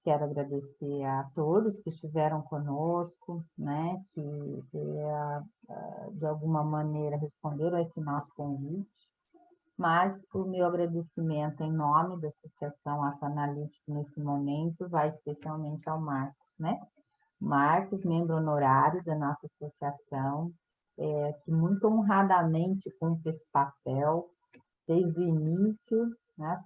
Quero agradecer a todos que estiveram conosco, né, que de alguma maneira responderam a esse nosso convite, mas o meu agradecimento em nome da Associação Ato Analítico nesse momento vai especialmente ao Marcos, né? Marcos, membro honorário da nossa associação, que muito honradamente cumpre esse papel desde o início, né,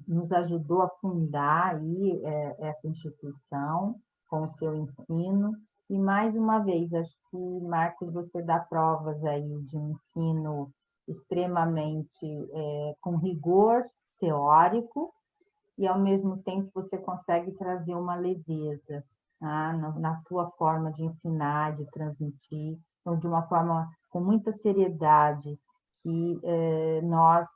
nos ajudou a fundar aí, essa instituição com o seu ensino. E, mais uma vez, acho que, Marcos, você dá provas aí de um ensino extremamente com rigor teórico, e, ao mesmo tempo, você consegue trazer uma leveza, tá, na tua forma de ensinar, de transmitir, então, de uma forma com muita seriedade, que nós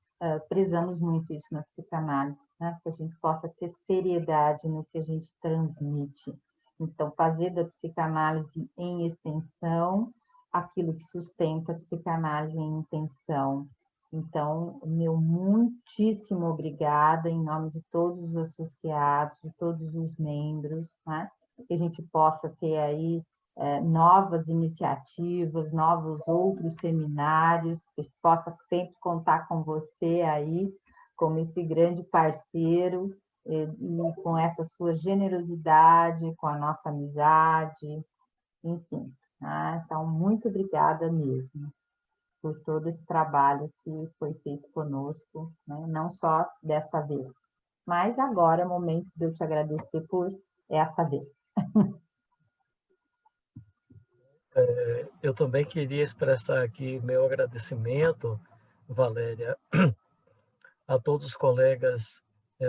prezamos muito isso na psicanálise, né? Que a gente possa ter seriedade no que a gente transmite. Então, fazer da psicanálise em extensão aquilo que sustenta a psicanálise em intenção. Então, meu muitíssimo obrigada em nome de todos os associados, de todos os membros, né? Que a gente possa ter aí novas iniciativas, novos outros seminários, que a gente possa sempre contar com você aí, como esse grande parceiro, e com essa sua generosidade, com a nossa amizade, enfim. Tá? Então, muito obrigada mesmo por todo esse trabalho que foi feito conosco, né? Não só dessa vez, mas agora é o momento de eu te agradecer por essa vez. Eu também queria expressar aqui meu agradecimento, Valéria, a todos os colegas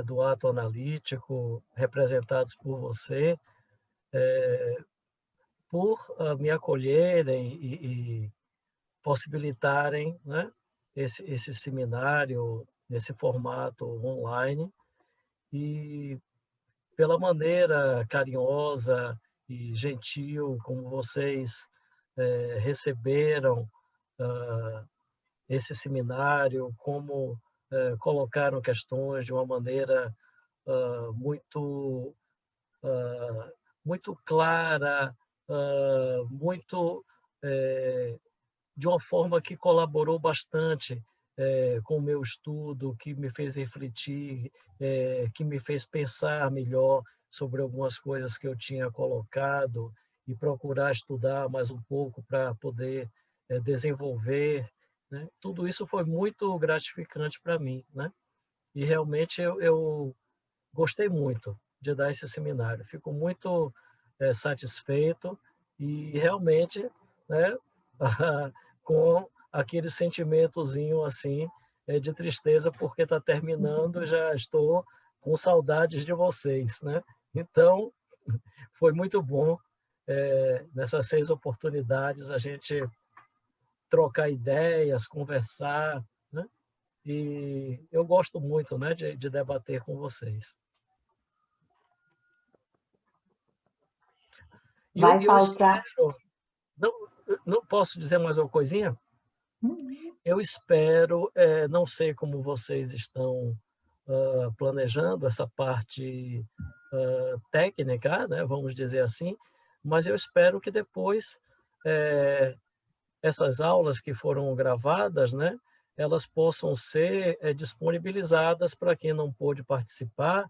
do Ato Analítico, representados por você, por me acolherem e possibilitarem, né, esse seminário, nesse formato online, e pela maneira carinhosa e gentil como vocês receberam esse seminário, como colocaram questões de uma maneira muito, muito clara, muito de uma forma que colaborou bastante com o meu estudo, que me fez refletir, que me fez pensar melhor sobre algumas coisas que eu tinha colocado e procurar estudar mais um pouco para poder desenvolver, né? Tudo isso foi muito gratificante para mim, né? E realmente eu gostei muito de dar esse seminário. Fico muito satisfeito e realmente, né, com aquele sentimentozinho assim de tristeza porque está terminando, já estou com saudades de vocês, né? Então, foi muito bom nessas 6 oportunidades a gente trocar ideias, conversar, né? E eu gosto muito, né, de debater com vocês. E Vai eu faltar. espero, não, não posso dizer mais uma coisinha? Eu espero, não sei como vocês estão planejando essa parte técnica, né, vamos dizer assim, mas eu espero que depois essas aulas que foram gravadas, né, elas possam ser disponibilizadas para quem não pôde participar,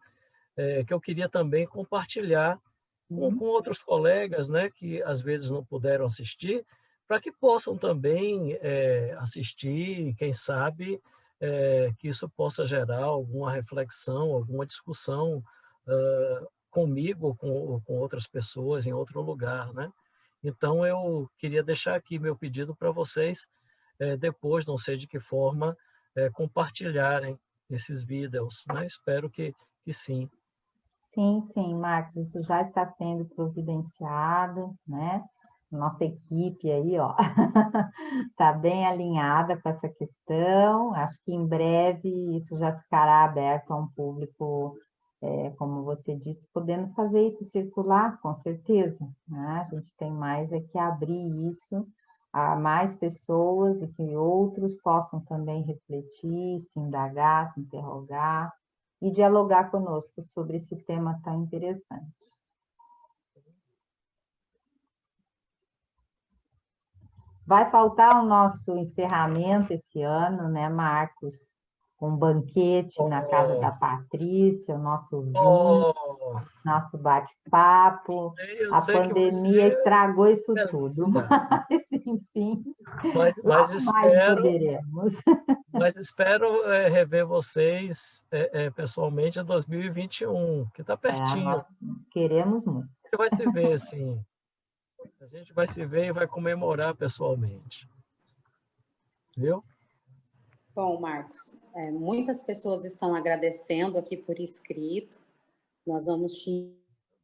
que eu queria também compartilhar com outros colegas, né, que às vezes não puderam assistir, para que possam também assistir, quem sabe que isso possa gerar alguma reflexão, alguma discussão comigo ou com outras pessoas em outro lugar, né? Então eu queria deixar aqui meu pedido para vocês depois, não sei de que forma, compartilharem esses vídeos, né? Espero que sim. Sim, sim, Marcos, isso já está sendo providenciado, né? Nossa equipe aí, ó, está bem alinhada com essa questão. Acho que em breve isso já ficará aberto a um público como você disse, podendo fazer isso circular, com certeza, né? A gente tem mais é que abrir isso a mais pessoas e que outros possam também refletir, se indagar, se interrogar e dialogar conosco sobre esse tema tão interessante. Vai faltar o nosso encerramento esse ano, né, Marcos? Um banquete na casa da Patrícia, o nosso vinho, nosso bate-papo. Eu A sei que vai pandemia ser estragou isso delícia. tudo, mas, enfim, Mas logo mais poderemos. Mas espero rever vocês pessoalmente em 2021, que está pertinho. Nós queremos muito. A gente vai se ver, sim. A gente vai se ver e vai comemorar pessoalmente. Viu? Bom, Marcos, muitas pessoas estão agradecendo aqui por escrito. Nós vamos te...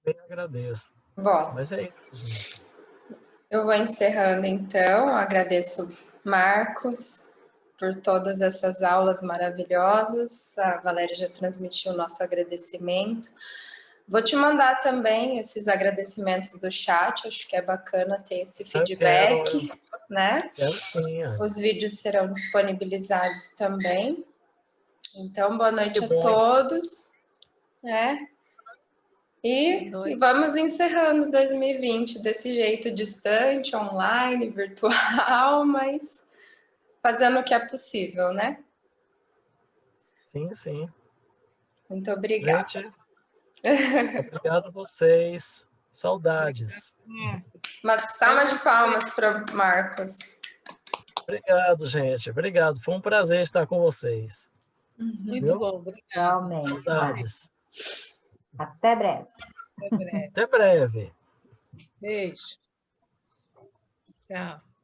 Bem agradeço. Bom, mas é isso, gente. Eu vou encerrando então. Agradeço Marcos por todas essas aulas maravilhosas. A Valéria já transmitiu o nosso agradecimento. Vou te mandar também esses agradecimentos do chat, acho que é bacana ter esse feedback, né? Quero sim. Os vídeos serão disponibilizados também. Então, boa noite a todos, né? E vamos encerrando 2020 desse jeito distante, online, virtual, mas fazendo o que é possível, né? Sim, sim. Muito obrigada. Gente, obrigado a vocês. Saudades. Uma salva de palmas para o Marcos. Obrigado, gente. Obrigado. Foi um prazer estar com vocês. Muito bom, obrigado. Saudades. Até breve. Até breve. Até breve. Beijo. Tchau.